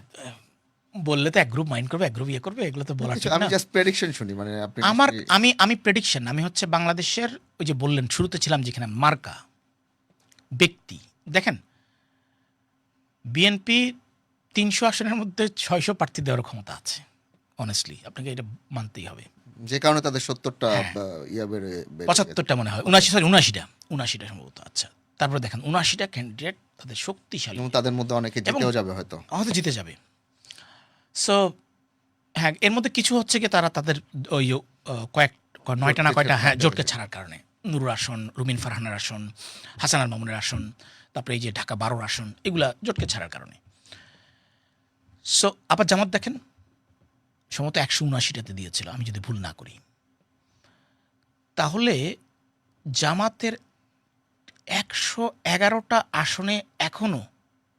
[SPEAKER 2] বললে তো এক গ্রুপ মাইন্ড করবে, এক গ্রুপ ইয়ে করবে, এগুলো তো বলা
[SPEAKER 1] কিছু
[SPEAKER 2] ঠিক
[SPEAKER 1] আমি
[SPEAKER 2] না।
[SPEAKER 1] জাস্ট প্রেডিকশন শুনি, মানে আপনি
[SPEAKER 2] আমার
[SPEAKER 1] নিশ্চয়ই-
[SPEAKER 2] আমি প্রেডিকশন, আমি হচ্ছে বাংলাদেশের, ওই যে বললেন শুরুতে ছিলাম যেখানে, মার্কা ব্যক্তি, দেখেন, বিএনপি 300 আসনের মধ্যে 600 প্রার্থী দেওয়ার ক্ষমতা আছে। অনেস্টলি আপনাকে এটা মানতেই হবে।
[SPEAKER 1] যে কারণে তাদের 70টা
[SPEAKER 2] হ্যাঁ,
[SPEAKER 1] ইয়া বেড়ে বেড়ে গেছে।
[SPEAKER 2] 75টা মনে হয়, 79টা সম্ভবত। আচ্ছা, তারপরে দেখেন 79টা ক্যান্ডিডেট, তাদের শক্তিশালী,
[SPEAKER 1] এবং তাদের মধ্যে অনেকে
[SPEAKER 2] এবং
[SPEAKER 1] জিতেও যাবে হয়তো।
[SPEAKER 2] হয়তো জিতে যাবে। সো হ্যাঁ, এর মধ্যে কিছু হচ্ছে কি, তারা তাদের ওই কয়েক 9টা না কয়টা, হ্যাঁ, জোটকে ছাড়ার কারণে, নুরুর আসন, রুমিন ফারহানার আসন, হাসানার মামুনের আসন, তারপরে এই যে ঢাকা 12 আসন, এগুলা জোটকে ছাড়ার কারণে। সো আবার জামাত দেখেন, সম্ভবত 179টাতে দিয়েছিল, আমি যদি ভুল না করি। তাহলে জামাতের 111টা আসনে এখনও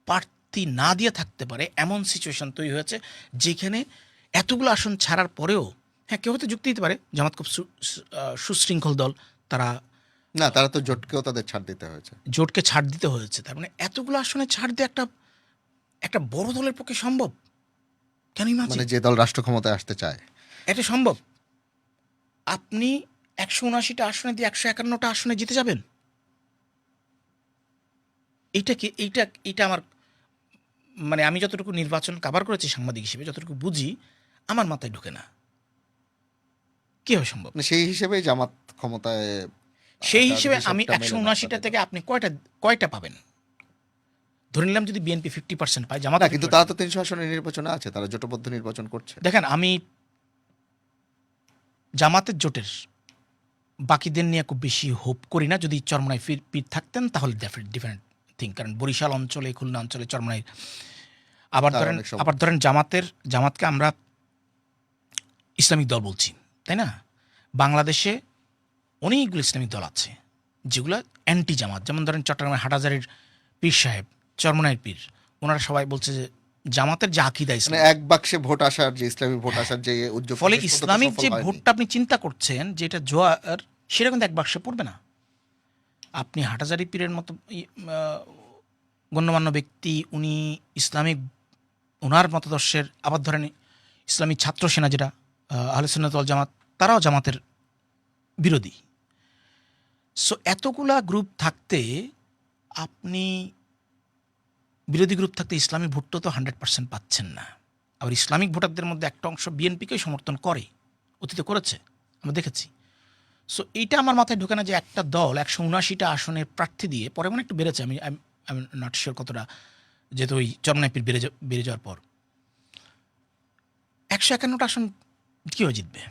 [SPEAKER 2] প্রার্থী না দিয়ে থাকতে পারে, এমন সিচুয়েশন তৈরি হয়েছে, যেখানে এতগুলো আসন ছাড়ার পরেও, হ্যাঁ, কেউ হয়তো যুক্তি দিতে পারে জামাত খুব সুশৃঙ্খল দল, তারা
[SPEAKER 1] না, তারা তো জোটকেও তাদের ছাড় দিতে হয়েছে।
[SPEAKER 2] জোটকে ছাড় দিতে হয়েছে, তার মানে এতগুলো আসনে ছাড় দিয়ে একটা একটা বড় দলের পক্ষে সম্ভব? কেন ইমাজিন,
[SPEAKER 1] মানে যে দল রাষ্ট্র ক্ষমতায় আসতে চায়।
[SPEAKER 2] এটা সম্ভব? আপনি 179টা আসনে দিয়ে 151টা আসনে জিতে যাবেন? এইটা আমার, মানে আমি যতটুকু নির্বাচন কাভার করেছি সাংবাদিক হিসেবে, যতটুকু বুঝি, আমার মাথায় ঢোকে না কীভাবে সম্ভব।
[SPEAKER 1] মানে সেই হিসেবেই জামাত ক্ষমতায়
[SPEAKER 2] সেই
[SPEAKER 1] তার
[SPEAKER 2] হিসেবে
[SPEAKER 1] হিসাবটা
[SPEAKER 2] আমি
[SPEAKER 1] মেলে না
[SPEAKER 2] 179টা
[SPEAKER 1] তাদের।
[SPEAKER 2] থেকে আপনি কয়টা পাবেন? ধরে নিলাম যদি বিএনপি 50% পায়, জামাত
[SPEAKER 1] না, কিন্তু
[SPEAKER 2] 50%।
[SPEAKER 1] তারা তো 300 আসনে নির্বাচনে আছে, তারা জোটবদ্ধ নির্বাচন করছে।
[SPEAKER 2] দেখেন, আমি জামাতের জোটের বাকিদের নিয়ে খুব বেশি হোপ করি না। যদি চরমনায় পীর থাকতেন তাহলে ডিফারেন্ট থিং, কারণ বরিশাল অঞ্চলে, খুলনা অঞ্চলে চরমনায়। আবার
[SPEAKER 1] তার
[SPEAKER 2] ধরেন
[SPEAKER 1] অনেক সমর্থক।
[SPEAKER 2] জামাতকে আমরা ইসলামিক দল বলছি, তাই না? বাংলাদেশে অনেকগুলো ইসলামিক দল আছে যেগুলো অ্যান্টি জামাত। যেমন ধরেন চট্টগ্রামের হাটহাজারীর পীর সাহেব, চরমনায়ের পীর, ওনারা সবাই বলছে যে জামাতের যে আকিদা
[SPEAKER 1] মানে
[SPEAKER 2] ইসলাম।
[SPEAKER 1] এক বাক্সে ভোট আসার যে ইসলামিক ভোট আসার যে উদ্যোগ,
[SPEAKER 2] ফলে
[SPEAKER 1] শেষ পর্যন্ত
[SPEAKER 2] ইসলামিক
[SPEAKER 1] সফল
[SPEAKER 2] যে
[SPEAKER 1] হয়নি।
[SPEAKER 2] ভোটটা আপনি চিন্তা করছেন যে এটা জোয়ার, সেটা কিন্তু এক বাক্সে পড়বে না। আপনি হাটহাজারী পীরের মতো গণ্যমান্য ব্যক্তি, উনি ইসলামিক, ওনার মতাদর্শের, আবার ধরেন ইসলামী ছাত্র সেনা যেটা আহলে সুন্নাত ওয়াল জামাত, তারাও জামাতের বিরোধী। সো এতগুলা গ্রুপ থাকতে আপনি বিরোধী গ্রুপ থাকতে ইসলামী ভোটটা তো 100% পাচ্ছেন না। আবার ইসলামিক ভোটারদের মধ্যে একটা অংশ বিএনপিকেই সমর্থন করে, অতীতে করেছে, আমরা দেখেছি। সো এইটা আমার মাথায় ঢোকে না যে একটা দল 179টা আসনের প্রার্থী দিয়ে, পরে মনে একটু বেড়েছে, আমি নট শিওর কতটা, যেহেতু ওই চরমনাইপির বেড়ে যাওয়ার পর 151টা আসন কীভাবে জিতবে?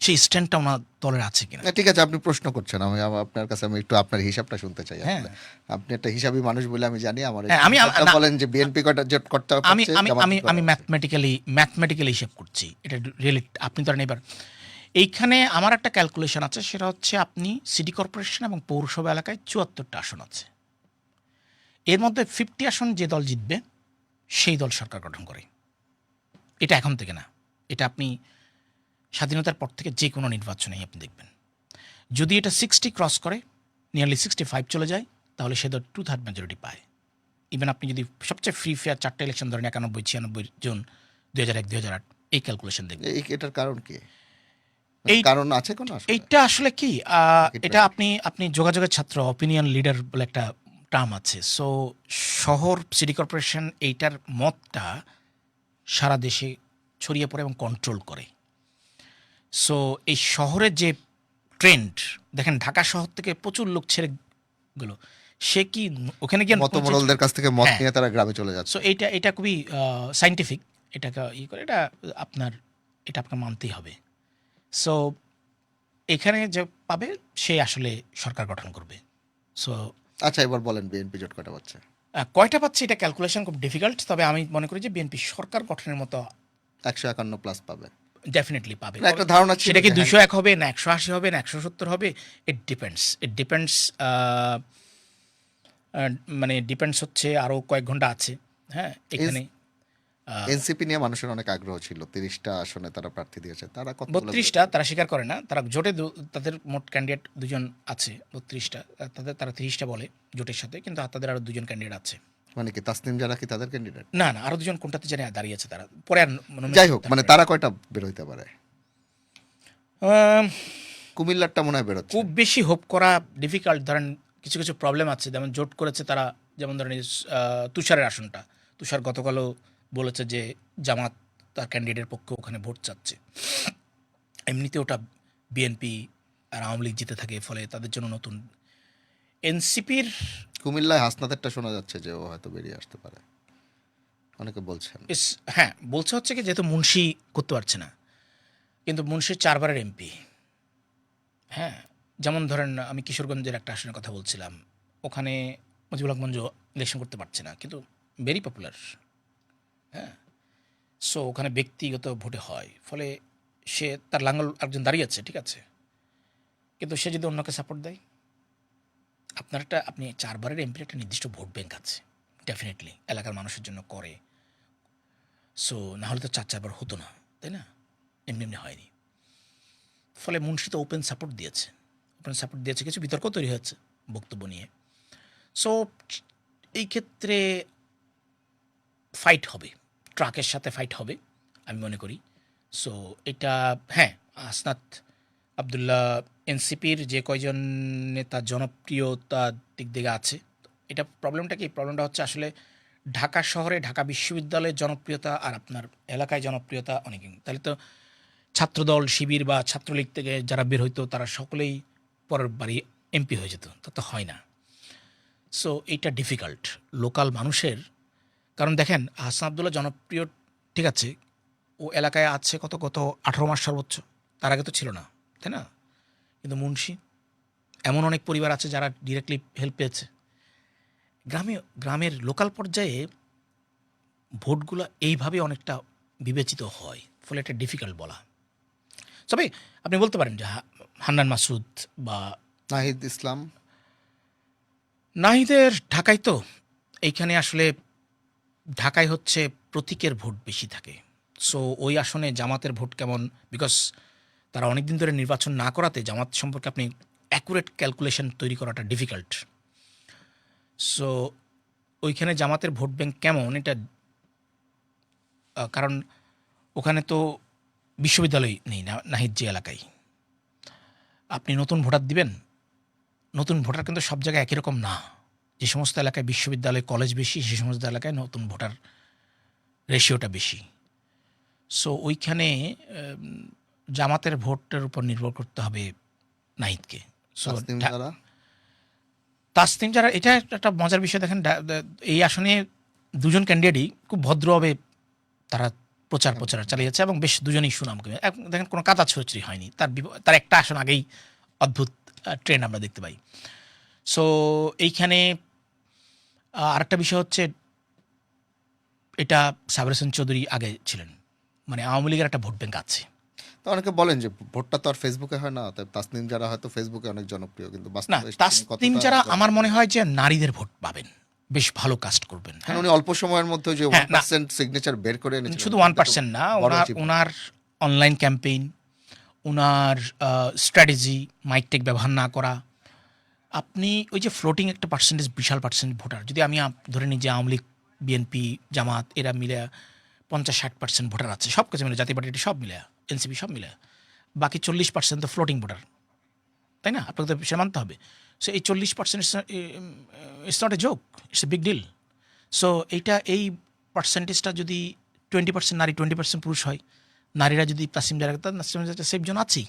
[SPEAKER 2] সেই স্ট্যান্ডটা ওনার দলের আছে কিনা।
[SPEAKER 1] না, ঠিক আছে, আপনি প্রশ্ন করছেন, আপনার কাছে আমি একটু আপনার হিসাবটা শুনতে চাই।
[SPEAKER 2] হ্যাঁ।
[SPEAKER 1] আসলে আপনি একটা হিসাবী মানুষ বলে আমি জানি। আমার
[SPEAKER 2] হ্যাঁ,
[SPEAKER 1] হিসাবটা বলেন যে বিএনপি কয়টা জোট করতে
[SPEAKER 2] আমি
[SPEAKER 1] পারছে,
[SPEAKER 2] আমি
[SPEAKER 1] জামাত
[SPEAKER 2] আমি
[SPEAKER 1] কয়টা
[SPEAKER 2] আমি
[SPEAKER 1] পারছে?
[SPEAKER 2] ম্যাথমেটিক্যালি হিসাব করছি এটা রিয়েলি। আপনি ধরেন এবার এইখানে আমার একটা ক্যালকুলেশন আছে, সেটা হচ্ছে আপনি সিটি কর্পোরেশন এবং পৌরসভা এলাকায় 74টা আসন আছে। এর মধ্যে 50 আসন যে দল জিতবে সেই দল সরকার গঠন করে। এটা এখন থেকে না, এটা আপনি স্বাধীনতার পর থেকে যে কোনো নির্বাচনেই আপনি দেখবেন। যদি এটা 60 ক্রস করে, নিয়ারলি 65 চলে যায়, তাহলে সে দল 2/3 মেজরিটি পায়। ইভেন আপনি যদি সবচেয়ে ফ্রি ফেয়ার 4টা ইলেকশন ধরেন, 91, 96 জুন, 2001, 2008, এই ক্যালকুলেশন দেখবেন।
[SPEAKER 1] এটার কারণ কি?
[SPEAKER 2] এই
[SPEAKER 1] কারণ আছে কোনো আসলে?
[SPEAKER 2] এইটা আসলে কি, এটা আপনি যোগাযোগের ছাত্র, অপিনিয়ন লিডার বলে একটা টার্ম আছে। সো শহর সিটি কর্পোরেশন এইটার মতটা সারা দেশে ছড়িয়ে পড়ে এবং কন্ট্রোল করে। সো এই শহরের যে ট্রেন্ড দেখেন, ঢাকা শহর থেকে প্রচুর লোক ছেড়ে গেল, সে কি ওখানে গিয়ে
[SPEAKER 1] মতমোড়লদের কাছ থেকে মত
[SPEAKER 2] হ্যাঁ।
[SPEAKER 1] নিয়ে তারা গ্রামে চলে যাচ্ছে।
[SPEAKER 2] সো এটা খুবই সাইন্টিফিক, এটাকে করে, এটা আপনাকে মানতেই হবে। সো এখানে যে পাবে সে আসলে সরকার গঠন করবে। সো
[SPEAKER 1] আচ্ছা, এবার বলেন বিএনপি জোট কয়টা পাচ্ছে?
[SPEAKER 2] কয়টা পাচ্ছে এটা ক্যালকুলেশন খুব ডিফিকাল্ট, তবে আমি মনে করি যে বিএনপি সরকার গঠনের মতো
[SPEAKER 1] 151 প্লাস পাবে।
[SPEAKER 2] ডেফিনেটলি পাবে।
[SPEAKER 1] না, একটা ধারণা ছিল
[SPEAKER 2] সেটা কি
[SPEAKER 1] যে
[SPEAKER 2] 201 হবে না 180 হবে না 170 হবে, ইট ডিপেন্ডস। মানে ডিপেন্ডস হচ্ছে আরও কয়েক ঘন্টা আছে। হ্যাঁ, এখানে
[SPEAKER 1] এনসিপি নিয়ে মানুষের অনেক আগ্রহ ছিল, 30টা আসনে তারা প্রার্থী দিয়েছে। তারা কত?
[SPEAKER 2] 32টা তারা স্বীকার করে না। তারা জোটে তাদের মোট ক্যান্ডিডেট 2জন আছে। 32টা তারা 30টা বলে জোটের সাথে, কিন্তু তাদের আরও 2জন ক্যান্ডিডেট আছে।
[SPEAKER 1] মানে কি তাসনিম যারা কি তাদের ক্যান্ডিডেট?
[SPEAKER 2] না, আরও 2জন কোনটাতে জানি দাঁড়িয়েছে তারা, পরে আর
[SPEAKER 1] যাই হোক, মানে তারা কয়টা বের হইতে পারে?
[SPEAKER 2] আম,
[SPEAKER 1] কুমিল্লারটা মনে হয় বেরোচ্ছে।
[SPEAKER 2] খুব বেশি হোপ করা ডিফিকাল্ট। ধরেন কিছু কিছু প্রবলেম আছে, যেমন জোট করেছে তারা, যেমন ধরেন তুষারের আসনটা, তুষার গতকালও বলেছে যে জামাত তার ক্যান্ডিডেটের পক্ষে ওখানে ভোট চাচ্ছে। এমনিতে ওটা বিএনপি আর আওয়ামী লীগ জিতে থাকে, ফলে তাদের জন্য নতুন। এনসিপির
[SPEAKER 1] কুমিল্লায় হাসনাতেরটা শোনা যাচ্ছে যে ও হয়তো বেরিয়ে আসতে পারে, অনেকে বলছেন।
[SPEAKER 2] হ্যাঁ, বলছে হচ্ছে কি, যেহেতু মুন্সি করতে পারছে না, কিন্তু মুন্সি 4বারের এমপি। হ্যাঁ, যেমন ধরেন আমি কিশোরগঞ্জের একটা আসনের কথা বলছিলাম, ওখানে মুজিবুল হক মঞ্জু ইলেকশন করতে পারছে না, কিন্তু ভেরি পপুলার। হ্যাঁ, সো ওখানে ব্যক্তিগত ভোটে হয়, ফলে সে তার লাঙ্গল একজন দাঁড়িয়ে আছে, ঠিক আছে, কিন্তু সে যদি অন্যকে সাপোর্ট দেয়, আপনি 4বারের এমপির একটা নির্দিষ্ট ভোট ব্যাংক আছে, ডেফিনেটলি এলাকার মানুষের জন্য করে। সো না হলে তো 4বার হতো না, তাই না? এমনি হয়নি। ফলে মুন্সি তো ওপেন সাপোর্ট দিয়েছে, কিছু বিতর্ক তৈরি হয়েছে বক্তব্য নিয়ে। সো এই ক্ষেত্রে ফাইট হবে, ট্রাকের সাথে ফাইট হবে আমি মনে করি। সো এটা, হ্যাঁ, আসনাত আবদুল্লাহ এনসিপির যে কয়জন নেতা জনপ্রিয়তার দিক থেকে আছে, এটা প্রবলেমটা কি? প্রবলেমটা হচ্ছে আসলে ঢাকা শহরে ঢাকা বিশ্ববিদ্যালয়ের জনপ্রিয়তা আর আপনার এলাকায় জনপ্রিয়তা অনেক। তাহলে তো ছাত্রদল, শিবির বা ছাত্রলীগ থেকে যারা বের হইতো তারা সকলেই পরের বাড়ি এমপি হয়ে যেত, তা তো হয় না। সো এইটা ডিফিকাল্ট লোকাল মানুষের, কারণ দেখেন হাসান আবদুল্লাহ জনপ্রিয়, ঠিক আছে, ও এলাকায় আছে কত 18 মাস সর্বোচ্চ, তার আগে তো ছিল না, তাই না? কিন্তু মুন্সি, এমন অনেক পরিবার আছে যারা ডিরেক্টলি হেল্প পেয়েছে। গ্রামের লোকাল পর্যায়ে ভোটগুলো এইভাবে অনেকটা বিবেচিত হয়, ফলে এটা ডিফিকাল্ট বলা। তবে আপনি বলতে পারেন যে হান্নান মাসুদ বা
[SPEAKER 1] নাহিদ ইসলাম,
[SPEAKER 2] নাহিদের ঢাকায়, তো এইখানে আসলে ঢাকায় হচ্ছে প্রতীকের ভোট বেশি থাকে। সো ওই আসনে জামাতের ভোট কেমন, বিকজ তারা অনেক দিন ধরে নির্বাচন না করাতে জামাত সম্পর্কে আপনি অ্যাকুরেট ক্যালকুলেশন তৈরি করাটা ডিফিকাল্ট। সো ওইখানে জামাতের ভোট ব্যাংক কেমন এটা, কারণ ওখানে তো বিশ্ববিদ্যালয় নেই না নাহিদ যে এলাকায়। আপনি নতুন ভোটার দিবেন, নতুন ভোটার কিন্তু সব জায়গায় একই রকম না। যে সমস্ত এলাকায় বিশ্ববিদ্যালয় কলেজ বেশি, সে সমস্ত এলাকায় নতুন ভোটার রেশিওটা বেশি। সো ওইখানে জামাতের ভোটের উপর নির্ভর করতে হবে নাহিদকে। সো
[SPEAKER 1] তাসনিম জারা,
[SPEAKER 2] তাসনিম যারা, এটা একটা মজার বিষয়। দেখেন এই আসনে দুজন ক্যান্ডিডেটই খুব ভদ্রভাবে তারা প্রচার চালিয়েছে এবং বেশ দুজনেই সুনাম করে। দেখেন কোনো কাদা ছোঁচড়ি হয়নি। তার একটা আসন আগেই অদ্ভুত ট্রেন আমরা দেখতে পাই। সো এইখানে আরেকটা বিষয় হচ্ছে, এটা সাবের হোসেন চৌধুরী আগে ছিলেন, মানে আওয়ামী লীগের একটা ভোট ব্যাংক আছে।
[SPEAKER 1] তো অনেকে বলেন যে ভোটটা তো আর ফেসবুকে হয় না, তাই তাসনিম যারা হয়তো ফেসবুকে অনেক জনপ্রিয়, কিন্তু
[SPEAKER 2] না,
[SPEAKER 1] বাস্তবে
[SPEAKER 2] তাসনিম
[SPEAKER 1] কতটা
[SPEAKER 2] যারা আমার মনে
[SPEAKER 1] জনপ্রিয়?
[SPEAKER 2] হয় যে নারীদের ভোট পাবেন, বেশ ভালো কাস্ট করবেন।
[SPEAKER 1] কারণ
[SPEAKER 2] হ্যাঁ,
[SPEAKER 1] উনি অল্প সময়ের মধ্যে যে
[SPEAKER 2] হ্যাঁ, না,
[SPEAKER 1] 1% সিগনেচার বের করে এনেছিলেন,
[SPEAKER 2] শুধু
[SPEAKER 1] এটা তো
[SPEAKER 2] 1% না,
[SPEAKER 1] বড়
[SPEAKER 2] ওনার
[SPEAKER 1] achievement।
[SPEAKER 2] ওনার অনলাইন ক্যাম্পেইন, ওনার স্ট্র্যাটেজি, মাইকটেক ব্যবহার না করা। আপনি ওই যে ফ্লোটিং একটা পার্সেন্টেজ, বিশাল পার্সেন্ট ভোটার, যদি আমি ধরে নিই যে আওয়ামী লীগ, বিএনপি, জামাত এরা মিলে 50-60% ভোটার আছে, সব কিছু মিলে, জাতীয় পার্টি সব মিলে, এনসিপি সব মিলে, বাকি 40% তো ফ্লোটিং ভোটার, তাই না? আপনাকে তো সে মানতে হবে। সো এই 40% it's not a joke, it's a big deal. So এই পার্সেন্টেজটা যদি 20% নারী 20% পুরুষ হয়, নারীরা যদি তাসিম জারা, নাসিম জারা সেফ জন আছেই।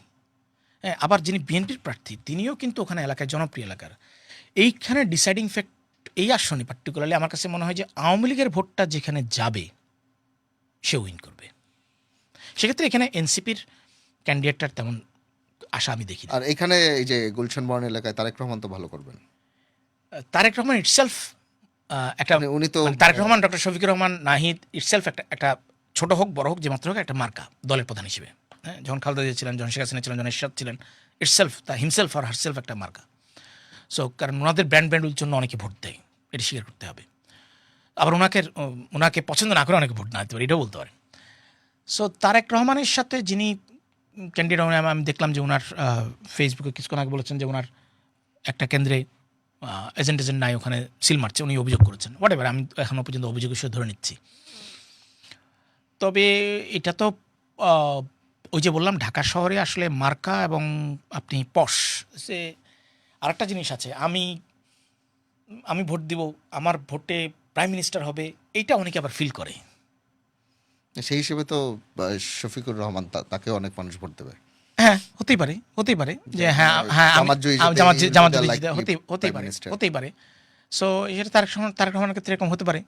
[SPEAKER 2] হ্যাঁ, আবার যিনি বিএনপির প্রার্থী তিনিও কিন্তু ওখানে এলাকায় জনপ্রিয় এলাকার। এইখানে ডিসাইডিং ফ্যাক্ট এই আসনে পার্টিকুলারলি আমার কাছে মনে হয় যে আওয়ামী লীগের ভোটটা যেখানে যাবে সে উইন করবে। সেক্ষেত্রে এখানে এনসিপির ক্যান্ডিডেটটার তেমন আশা আমি দেখি না।
[SPEAKER 1] আর এখানে এই যে গুলশান বর্ণ এলাকায় তারেক রহমান তো ভালো করবেন।
[SPEAKER 2] তারেক রহমান ইটসেলফ একটা,
[SPEAKER 1] মানে উনি তো
[SPEAKER 2] মানে তারেক রহমান, ডক্টর শফিকুর রহমান, নাহিদ ইটসেলফ একটা ছোট হোক বড় হোক যে মাত্র হোক একটা মার্কা দলের প্রধান হিসেবে। হ্যাঁ, যখন খালেদা জিয়া ছিলেন, যখন শেখ হাসিনা ছিলেন, যখন এরশাদ ছিলেন, ইটসেলফ হিমসেলফ আর হারসেলফ একটা মার্কা। সো কারণ ওনাদের ব্র্যান্ডের জন্য অনেকে ভোট দেয়, এটা স্বীকার করতে হবে। আবার ওনাকে পছন্দ না করে অনেকে ভোট না দিতে পারে, এটাও বলতে পারেন। সো তারেক রহমানের সাথে যিনি ক্যান্ডিডেট, আমি দেখলাম যে ওনার ফেসবুকে কিছুক্ষণ আগে বলেছেন যে ওনার একটা কেন্দ্রে এজেন্ট নাই, ওখানে সিল মারছে, উনি অভিযোগ করেছেন। হোয়াট এভার, আমি এখনও পর্যন্ত অভিযোগ হিসেবে ধরে নিচ্ছি। তবে এটা তো ওই যে বললাম ঢাকা শহরে আসলে মার্কা এবং আপনি পশ, সে আরেকটা জিনিস আছে। আমি ভোট দিব, আমার ভোটে প্রাইম মিনিস্টার হবে, এইটা অনেকে আবার ফিল করে।
[SPEAKER 1] সেই হিসেবে তো শফিকুর রহমান, তাকে অনেক মানুষ ভোট দেবে।
[SPEAKER 2] হ্যাঁ, হতেই পারে যে হ্যাঁ হ্যাঁ জামাত হতেই পারে। সো এটা তারেক রহমানের ক্ষেত্রে এরকম হতে পারে।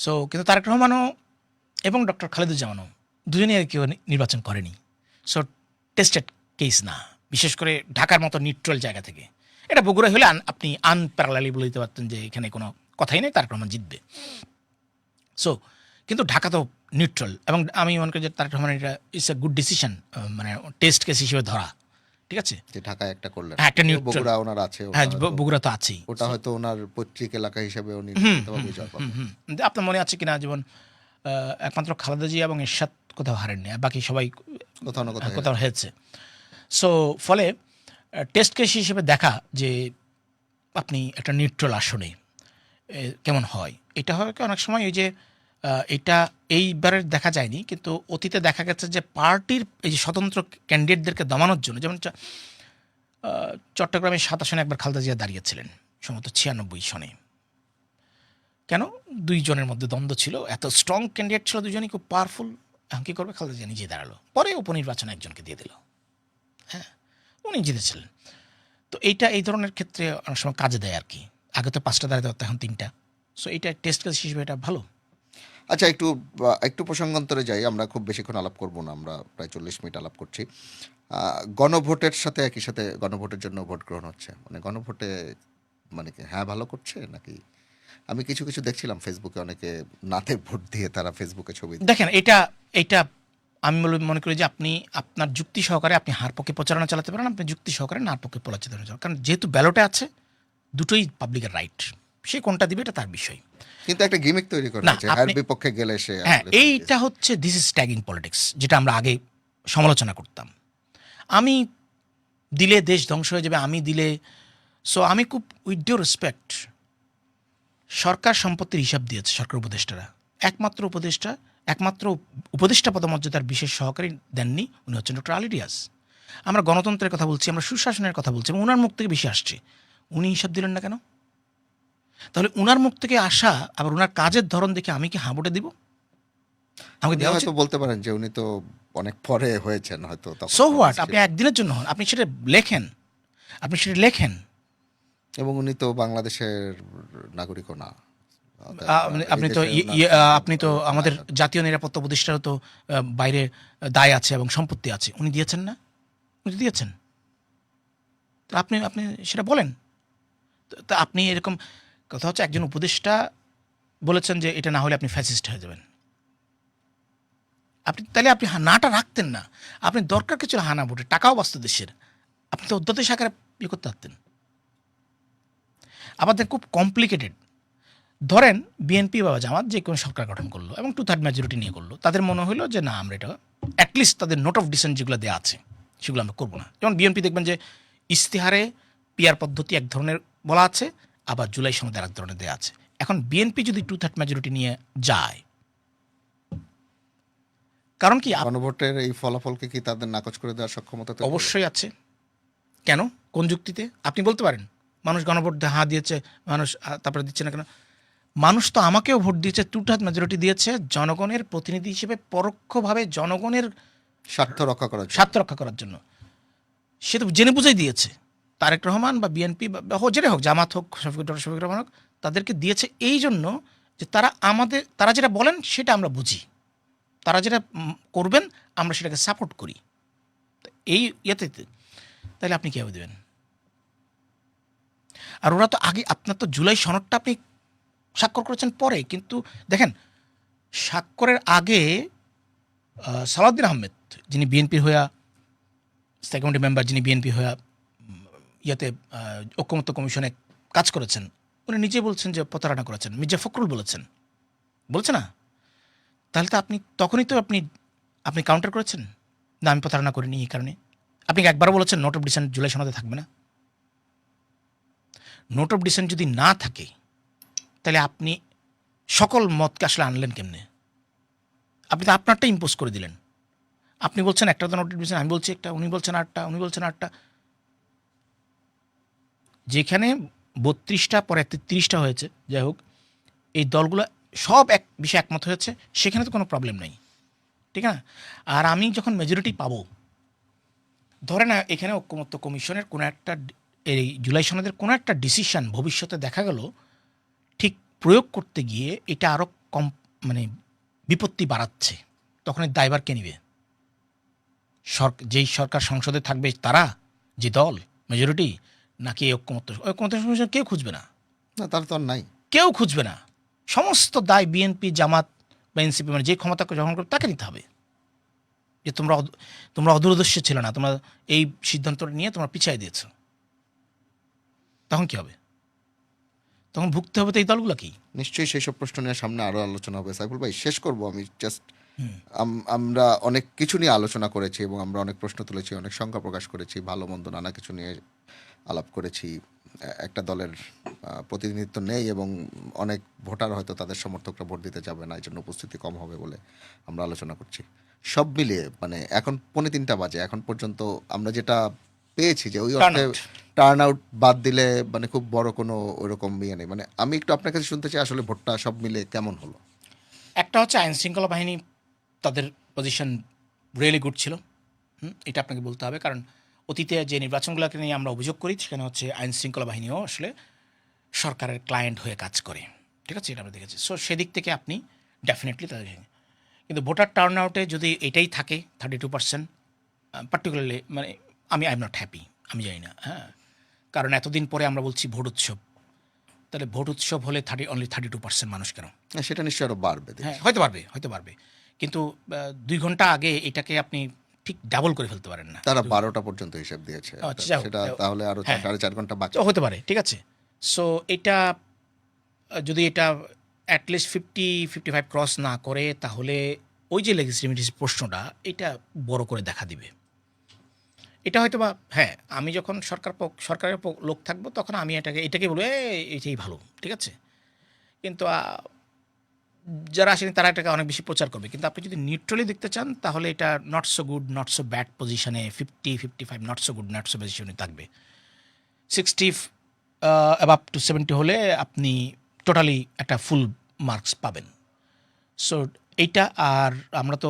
[SPEAKER 2] সো কিন্তু তারেক রহমানও এবং ডক্টর খালেদুজ্জামানও দুজনেই আর কেউ নির্বাচন করেনি। সো টেস্টেড কেস না, বিশেষ করে ঢাকার মতো নিউট্রাল জায়গা থেকে। এটা বগুড়া হলে আপনি আনপ্যারালালি বলে দিতে পারতেন যে এখানে কোনো কথাই নেই, তারেক রহমান জিতবে। সো কিন্তু ঢাকা তো নিউট্রাল, এবং আমি মনে করি যে তারেক রহমানের এটা ইটস এ গুড ডিসিশন, মানে টেস্ট কেস হিসেবে ধরা। ঠিক আছে,
[SPEAKER 1] যে ঢাকায় একটা করলেন,
[SPEAKER 2] হ্যাঁ, একটা নিউট্রাল,
[SPEAKER 1] বগুড়া ওনার আছে,
[SPEAKER 2] হ্যাঁ, বগুড়া তো আছেই।
[SPEAKER 1] ওটা হয়তো ওনার পৈতৃক এলাকা হিসেবে উনি বিজয় পাবেন।
[SPEAKER 2] আপনার মনে আছে কিনা, যেমন একমাত্র খালেদা জিয়া এবং এরশাদ কোথাও হারেননি, বাকি সবাই
[SPEAKER 1] কোথাও না
[SPEAKER 2] কোথাও হয়েছে। সো ফলে টেস্ট কেস হিসেবে দেখা যে আপনি একটা নিউট্রাল আসনে কেমন হয়, এটা হয় অনেক সময় ওই যে এটা এইবারের দেখা যায়নি, কিন্তু অতীতে দেখা গেছে যে পার্টির এই যে স্বতন্ত্র ক্যান্ডিডেটদেরকে দমানোর জন্য, যেমন চট্টগ্রামের 7 আসনে একবার খালেদা জিয়া দাঁড়িয়েছিলেন সম্ভবত 96 সনে। কেন? 2 জনের মধ্যে দ্বন্দ্ব ছিল, এত স্ট্রং ক্যান্ডিডেট ছিল, দুজনই খুব পাওয়ারফুল। এখন কী করবে, খালেদা জিয়া নিজে দাঁড়ালো, পরে উপনির্বাচনে একজনকে দিয়ে দিল, হ্যাঁ, উনি জিতেছিলেন। তো এইটা এই ধরনের ক্ষেত্রে অনেক সময় কাজে দেয় আর কি। আগে তো 5টা দাঁড়াতে পারতো, এখন 3টা। সো এটা টেস্ট কেস হিসেবে এটা ভালো।
[SPEAKER 1] আচ্ছা, একটু প্রসঙ্গান্তরে যাই, আমরা খুব বেশিক্ষণ আলাপ করব না, আমরা প্রায় 40 মিনিট আলাপ করছি। গণভোটের সাথে একই সাথে গণভোটের জন্য ভোট গ্রহণ হচ্ছে, মানে গণভোটে মানে কি হ্যাঁ ভালো করছে নাকি? আমি কিছু কিছু দেখছিলাম ফেসবুকে, অনেকে নাতে ভোট দিয়ে তারা ফেসবুকে ছবি
[SPEAKER 2] দেখেন, এটা আমি মনে করি যে আপনি আপনার যুক্তি সহকারে আপনি হার পক্ষে প্রচারণা চালাতে পারেন, আপনি যুক্তি সহকারে নার পক্ষে প্রচারণা চালান, কারণ যেহেতু ব্যালটে আছে দুটোই পাবলিকের রাইট, সে কোনটা দিবে এটা তার বিষয়।
[SPEAKER 1] কিন্তু একটা গিমিক তৈরি করে
[SPEAKER 2] না,
[SPEAKER 1] যে হার
[SPEAKER 2] আপনি
[SPEAKER 1] বিপক্ষে গেলে সে
[SPEAKER 2] হ্যাঁ,
[SPEAKER 1] আসলে ফেল
[SPEAKER 2] এইটা
[SPEAKER 1] দিয়েছে।
[SPEAKER 2] হচ্ছে দিস ইজ ট্যাগিং পলিটিক্স, যেটা আমরা আগে সমালোচনা করতাম। আমি দিলে দেশ ধ্বংস হয়ে যাবে, আমি দিলে। সো আমি খুব উইথ ডিউ রেসপেক্ট, সরকার সম্পত্তির হিসাব দিয়েছে সরকার উপদেষ্টারা। একমাত্র উপদেষ্টা পদমর্যাদার বিশেষ সহকারী দেননি, উনি হচ্ছেন ডক্টর আলী রিয়াজ। আমরা গণতন্ত্রের কথা বলছি, আমরা সুশাসনের কথা বলছি, এবং ওনার মুখ থেকে বেশি আসছে, উনি হিসাব দিলেন না কেন? তাহলে উনার মুখ থেকে আসা, আবার উনার কাজের ধরন দেখে আমি কি হাঁ ভোটে দিব? আমাকে
[SPEAKER 1] উনি
[SPEAKER 2] দেওয়া
[SPEAKER 1] হয়তো
[SPEAKER 2] উচিত।
[SPEAKER 1] বলতে পারেন যে উনি তো অনেক পরে হয়েছেন, হয়তো তখন
[SPEAKER 2] সো
[SPEAKER 1] তো
[SPEAKER 2] হোয়াট,
[SPEAKER 1] বেশি
[SPEAKER 2] আপনি
[SPEAKER 1] ছিল।
[SPEAKER 2] একদিনের জন্য হন, আপনি সেটা লেখেন, আপনি সেটা লেখেন।
[SPEAKER 1] এবং উনি তো বাংলাদেশের নাগরিকও না, অতএব এই
[SPEAKER 2] আপনি তো
[SPEAKER 1] দেশে ওনার
[SPEAKER 2] আপনি তো
[SPEAKER 1] রক্ষণা
[SPEAKER 2] আমাদের
[SPEAKER 1] আছে।
[SPEAKER 2] জাতীয় নিরাপত্তা উপদেষ্টারও তো বাইরে দায় আছে এবং সম্পত্তি আছে, উনি দিয়েছেন না? উনি দিয়েছেন। তো আপনি আপনি সেটা বলেন। তো আপনি এরকম, কথা হচ্ছে একজন উপদেষ্টা বলেছেন যে এটা না হলে আপনি ফ্যাসিস্ট হয়ে যাবেন। আপনি তাহলে আপনি নাটা রাখতেন না। আপনি দরকার কিছু হানা ভোটে, টাকাও বাঁচত দেশের, আপনি তো অধ্যাদেশ আকারে ইয়ে করতে পারতেন। আমাদের খুব কমপ্লিকেটেড। ধরেন বিএনপি বা জামাত যে কোনো সরকার গঠন করলো এবং 2/3 মেজরিটি নিয়ে করলো, তাদের মনে হলো যে না, আমরা এটা অ্যাটলিস্ট তাদের নোট অফ ডিসেন্ট যেগুলো দেওয়া আছে সেগুলো আমরা করবো না। যেমন বিএনপি দেখবেন যে ইশতেহারে পিয়ার পদ্ধতি এক ধরনের বলা আছে, আবার জুলাই সনদে আর এক ধরনের দেওয়া আছে। এখন বিএনপি যদি 2/3 মেজরিটি নিয়ে যায়, কারণ কি
[SPEAKER 1] গণভোটের এই ফলাফলকে কি তাদের নাকচ করে দেওয়ার সক্ষমতা তৈরি করবে?
[SPEAKER 2] অবশ্যই আছে। কেন, কোন যুক্তিতে আপনি বলতে পারেন মানুষ গণভোট হাঁ দিয়েছে, মানুষ তারপরে দিচ্ছে না কেন? মানুষ তো আমাকেও ভোট দিয়েছে, 2/3 মেজরিটি দিয়েছে জনগণের প্রতিনিধি হিসেবে, পরোক্ষভাবে জনগণের
[SPEAKER 1] স্বার্থ রক্ষা করার জন্য।
[SPEAKER 2] স্বার্থ রক্ষা করার জন্য। সে তো জেনে বুঝেই দিয়েছে। তারেক রহমান বা বিএনপি বা যেটা হোক, জামাত হোক, শফিকুর রহমান হোক, তাদেরকে দিয়েছে এই জন্য যে তারা যেটা বলেন সেটা আমরা বুঝি, তারা যেটা করবেন আমরা সেটাকে সাপোর্ট করি। তো এই ইয়েতে তাহলে আপনি কীভাবে দেবেন? আর ওরা তো আগে, আপনার তো জুলাই সনদটা আপনি স্বাক্ষর করেছেন পরে, কিন্তু দেখেন স্বাক্ষরের আগে সালাউদ্দিন আহমেদ, যিনি বিএনপির হয়ে সেকেন্ডারি মেম্বার, যিনি বিএনপি হয়ে ইয়েতে ঐক্যমত্য কমিশনে কাজ করেছেন, উনি নিজে বলছেন যে প্রতারণা করেছেন। মির্জা ফখরুল বলেছে না? তাহলে তো আপনি তখনই তো আপনি কাউন্টার করেছেন না, আমি প্রতারণা করিনি এই কারণে। আপনি একবারও বলেছেন নোট অফ ডিসেন্ট জুলাই সনদে থাকবে না। নোট অফ ডিসেন্ট যদি না থাকে তাহলে আপনি সকল মতকে আসলে আনলেন কেমনে? আপনি তো আপনারটা ইম্পোজ করে দিলেন। আপনি বলছেন একটা তো নোট অফ ডিসেন্ট, আমি বলছি একটা, উনি বলছেন আটটা, উনি বলছেন আটটা। যেখানে 32টা পরে 33টা হয়েছে, যাই হোক, এই দলগুলো সব এক বিষয়ে একমত হয়েছে, সেখানে তো কোনো প্রবলেম নেই, ঠিক না? আর আমি যখন মেজরিটি পাবো, ধরে না এখানে ঐক্যমত্য কমিশনের কোনো একটা, এই জুলাই সনদের কোনো একটা ডিসিশন ভবিষ্যতে দেখা গেল ঠিক প্রয়োগ করতে গিয়ে এটা আরও কম, মানে বিপত্তি বাড়াচ্ছে, তখন এর দায়ভার কে নিবে? যেই সরকার সংসদে থাকবে তারা, যে দল মেজরিটি, নাকি ঐক্যমত্য কমিশন? কেউ খুঁজবে না,
[SPEAKER 1] না, তার তো আর নাই।
[SPEAKER 2] কেউ খুঁজবে না। সমস্ত দায় বিএনপি, জামাত বা এনসিপি, মানে যে ক্ষমতা গ্রহণ করবে তাকে নিতে হবে, যে তোমরা অদূরদর্শী ছিল না, তোমরা এই সিদ্ধান্ত নিয়ে তোমরা পিছিয়ে দিয়েছ। তখন কি হবে? তখন ভুগতে হবে তো এই দলগুলোকেই।
[SPEAKER 1] নিশ্চয়ই সেই সব প্রশ্ন নিয়ে সামনে আরো আলোচনা হবে। সাইফুল ভাই, শেষ করব আমি জাস্ট, আমরা অনেক কিছু নিয়ে আলোচনা করেছি এবং আমরা অনেক প্রশ্ন তুলেছি, অনেক শঙ্কা প্রকাশ করেছি, ভালো মন্দ নানা কিছু নিয়ে আলাপ করেছি। একটা দলের প্রতিনিধিত্ব নেই এবং অনেক ভোটার হয়তো তাদের সমর্থকরা ভোট দিতে যাবে না, এই জন্য উপস্থিতি কম হবে বলে আমরা আলোচনা করছি। সব মিলিয়ে মানে এখন 2:45 বাজে, এখন পর্যন্ত আমরা যেটা পেয়েছি যে ওই অর্থে টার্ন আউট বাদ দিলে মানে খুব বড় কোনো ওইরকম ইয়ে নেই। মানে আমি একটু আপনার কাছে শুনতে চাই আসলে ভোটটা সব মিলে কেমন হলো?
[SPEAKER 2] একটা হচ্ছে আইন শৃঙ্খলা বাহিনী, তাদের পজিশন রিয়েলি গুড ছিল, এটা আপনাকে বলতে হবে। কারণ অতীতে যে নির্বাচনগুলোকে নিয়ে আমরা অভিযোগ করি, সেখানে হচ্ছে আইন শৃঙ্খলা বাহিনীও আসলে সরকারের ক্লায়েন্ট হয়ে কাজ করে, ঠিক আছে, এটা আমরা দেখেছি। সো সেদিক থেকে আপনি ডেফিনেটলি তাদের, কিন্তু ভোটার টার্ন আউটে যদি এটাই থাকে 32%, পার্টিকুলারলি মানে আমি আই এম নট হ্যাপি, আমি জানি না, হ্যাঁ, কারণ এতদিন পরে আমরা বলছি ভোট উৎসব, তাহলে ভোট উৎসব হলে অনলি 32% মানুষ কেন?
[SPEAKER 1] সেটা নিশ্চয়ই আরো বাড়বে
[SPEAKER 2] হ্যাঁ,
[SPEAKER 1] দেখি।
[SPEAKER 2] হয়তো পারবে, কিন্তু 2 ঘন্টা আগে এটাকে আপনি ঠিক ডাবল করে ফেলতে পারেন না।
[SPEAKER 1] তারা 12টা পর্যন্ত হিসাব দিয়েছে,
[SPEAKER 2] আচ্ছা, যাও,
[SPEAKER 1] সেটা
[SPEAKER 2] যাও।
[SPEAKER 1] তাহলে আরো
[SPEAKER 2] হ্যাঁ,
[SPEAKER 1] 4.5 ঘন্টা বাকি।
[SPEAKER 2] তো হতে পারে, ঠিক আছে। সো এটা যদি এটা অ্যাটলিস্ট 55 ক্রস না করে, তাহলে ওই যে লেজিসলেটিভ প্রশ্নটা, এটা বড় করে দেখা দিবে। এটা হয়তো বা, হ্যাঁ, আমি যখন সরকারের লোক থাকবো, তখন আমি এটাকে বলবো এটাই ভালো, ঠিক আছে। কিন্তু যারা আসেনি তারা এটাকে অনেক বেশি প্রচার করবে। কিন্তু আপনি যদি নিউট্রালি দেখতে চান, তাহলে এটা not so good, not so bad পজিশনে, 55 not so good, not so পজিশনে থাকবে। 60 অ্যাবাভ টু 70 হলে আপনি টোটালি একটা ফুল মার্কস পাবেন। সো এইটা, আর আমরা তো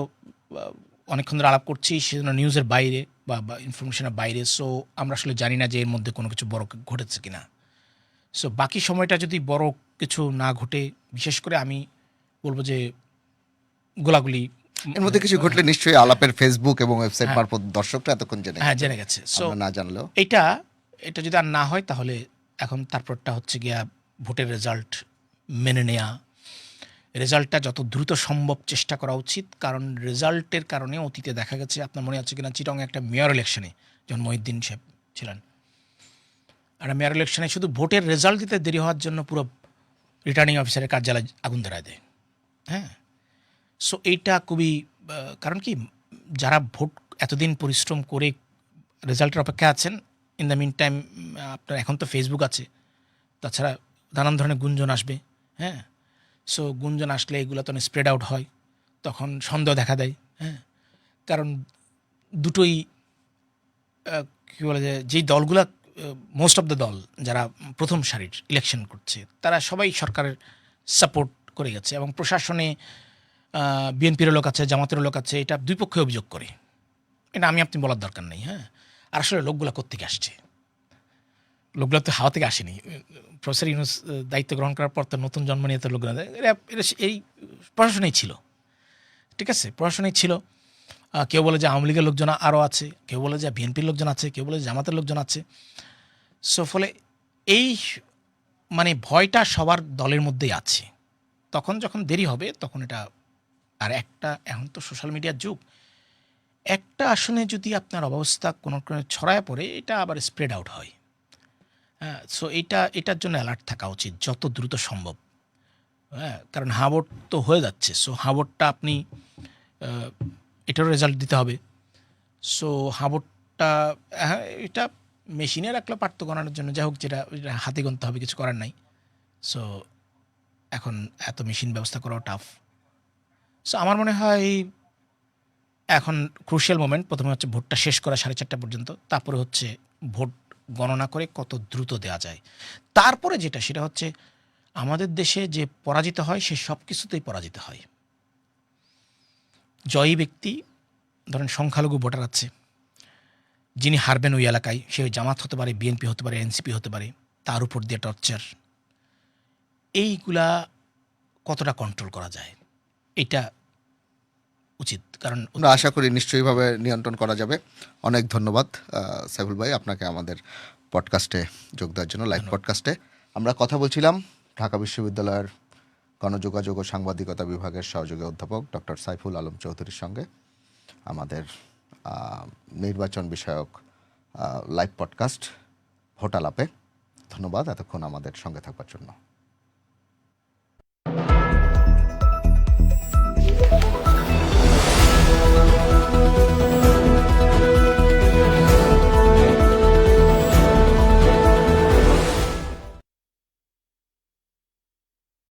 [SPEAKER 2] অনেকক্ষণ ধরে আলাপ করছি, সেজন্য নিউজের বাইরে বা ইনফরমেশনের বাইরে, সো আমরা আসলে জানি না যে এর মধ্যে কোনো কিছু বড় ঘটেছে কিনা। সো বাকি সময়টা যদি বড় কিছু না ঘটে, বিশেষ করে আমি বলবো যে গোলাগুলি,
[SPEAKER 1] এর মধ্যে কিছু ঘটলে নিশ্চয়ই আলাপের ফেসবুক এবং ওয়েবসাইট
[SPEAKER 2] হ্যাঁ।
[SPEAKER 1] মারফত দর্শকরা এতক্ষণ জেনে
[SPEAKER 2] হ্যাঁ,
[SPEAKER 1] গেছে,
[SPEAKER 2] জেনে গেছে। সো
[SPEAKER 1] আমরা না জানলেও।
[SPEAKER 2] এটা যদি আর না হয়, তাহলে এখন তারপরটা হচ্ছে গিয়া ভোটের রেজাল্ট মেনে নেয়া, রেজাল্টটা যত দ্রুত সম্ভব চেষ্টা করা উচিত। কারণ রেজাল্টের কারণে অতীতে দেখা গেছে, আপনার মনে আছে কিনা, চিটংয়ে একটা মেয়র ইলেকশনে যখন মহিউদ্দিন সাহেব ছিলেন, একটা মেয়র ইলেকশনে শুধু ভোটের রেজাল্ট দিতে দেরি হওয়ার জন্য পুরো রিটার্নিং অফিসারের কার্যালয় আগুন ধরায় দেয়। হ্যাঁ, সো এইটা খুবই, কারণ কি, যারা ভোট এতদিন পরিশ্রম করে রেজাল্টের অপেক্ষা আছেন, ইন দ্য মিন টাইম আপনার এখন তো ফেসবুক আছে, তাছাড়া নানান ধরনের গুঞ্জন আসবে। হ্যাঁ, সো গুঞ্জন আসলে এগুলো তো স্প্রেড আউট হয়, তখন সন্দেহ দেখা দেয়। হ্যাঁ, কারণ দুটোই কী বলে, যেই দলগুলা, মোস্ট অফ দ্য দল যারা প্রথম সারির ইলেকশন করছে, তারা সবাই সরকারের সাপোর্ট করে গেছে, এবং প্রশাসনে বিএনপির লোক আছে, জামাতের লোক আছে, এটা দুই পক্ষে অভিযোগ করে, এটা আপনি বলার দরকার নেই। হ্যাঁ, আর আসলে লোকগুলা কোত্থেকে আসছে? লোকগুলো তো হাওয়া থেকে আসেনি। প্রফেসর ইউনূস দায়িত্ব গ্রহণ করার পর তো নতুন জন্ম নিয়ে তো লোকগুলো, এরা এই প্রশাসনেই ছিল, ঠিক আছে, প্রশাসনেই ছিল। কেউ বলে যে আওয়ামী লীগের লোকজন আরও আছে, কেউ বলে যে বিএনপির লোকজন আছে, কেউ বলে যে জামাতের লোকজন আছে। সো ফলে এই মানে ভয়টা সবার দলের মধ্যেই আছে। তখন যখন দেরি হবে, তখন এটা, আর একটা, এখন তো সোশ্যাল মিডিয়ার যুগ, একটা আসনে যদি আপনার অবস্থা কোনো ছড়ায় পড়ে, এটা আবার স্প্রেড আউট হয়। হ্যাঁ, সো এটার জন্য অ্যালার্ট থাকা উচিত যত দ্রুত সম্ভব। হ্যাঁ, কারণ হাবট তো হয়ে যাচ্ছে। সো হাবটটা আপনি, এটারও রেজাল্ট দিতে হবে। সো হাবটটা, হ্যাঁ, এটা মেশিনে রাখলে পারত গণানোর জন্য, যাই হোক, যেটা হাতে গুনতে হবে, কিছু করার নাই। সো এখন এত মেশিন ব্যবস্থা করাও টাফ। সো আমার মনে হয় এখন ক্রুশিয়াল মোমেন্ট, প্রথমে হচ্ছে ভোটটা শেষ করা 4:30 পর্যন্ত, তারপরে হচ্ছে ভোট গণনা করে কত দ্রুত দেওয়া যায়। তারপরে যেটা, সেটা হচ্ছে আমাদের দেশে যে পরাজিত হয়, সে সব কিছুতেই পরাজিত হয়। জয়ী ব্যক্তি, ধরেন সংখ্যালঘু ভোটার আছে, যিনি হারবেন ওই এলাকায়, সে ওই জামাত হতে পারে, বিএনপি হতে পারে, এনসিপি হতে পারে, তার উপর দিয়ে টর্চার, এইগুলা কতটা কন্ট্রোল করা যায়, এটা উচিত। কারণ
[SPEAKER 1] আমরা আশা করি নিশ্চয়ইভাবে নিয়ন্ত্রণ করা যাবে। অনেক ধন্যবাদ সাইফুল ভাই, আপনাকে আমাদের পডকাস্টে যোগ দেওয়ার জন্য, লাইভ পডকাস্টে। আমরা কথা বলছিলাম ঢাকা বিশ্ববিদ্যালয়ের গণযোগাযোগ ও সাংবাদিকতা বিভাগের সহযোগী অধ্যাপক ডক্টর সাইফুল আলম চৌধুরীর সঙ্গে আমাদের নির্বাচন বিষয়ক লাইভ পডকাস্ট ভোট আলাপে। ধন্যবাদ এতক্ষণ আমাদের সঙ্গে থাকবার জন্য।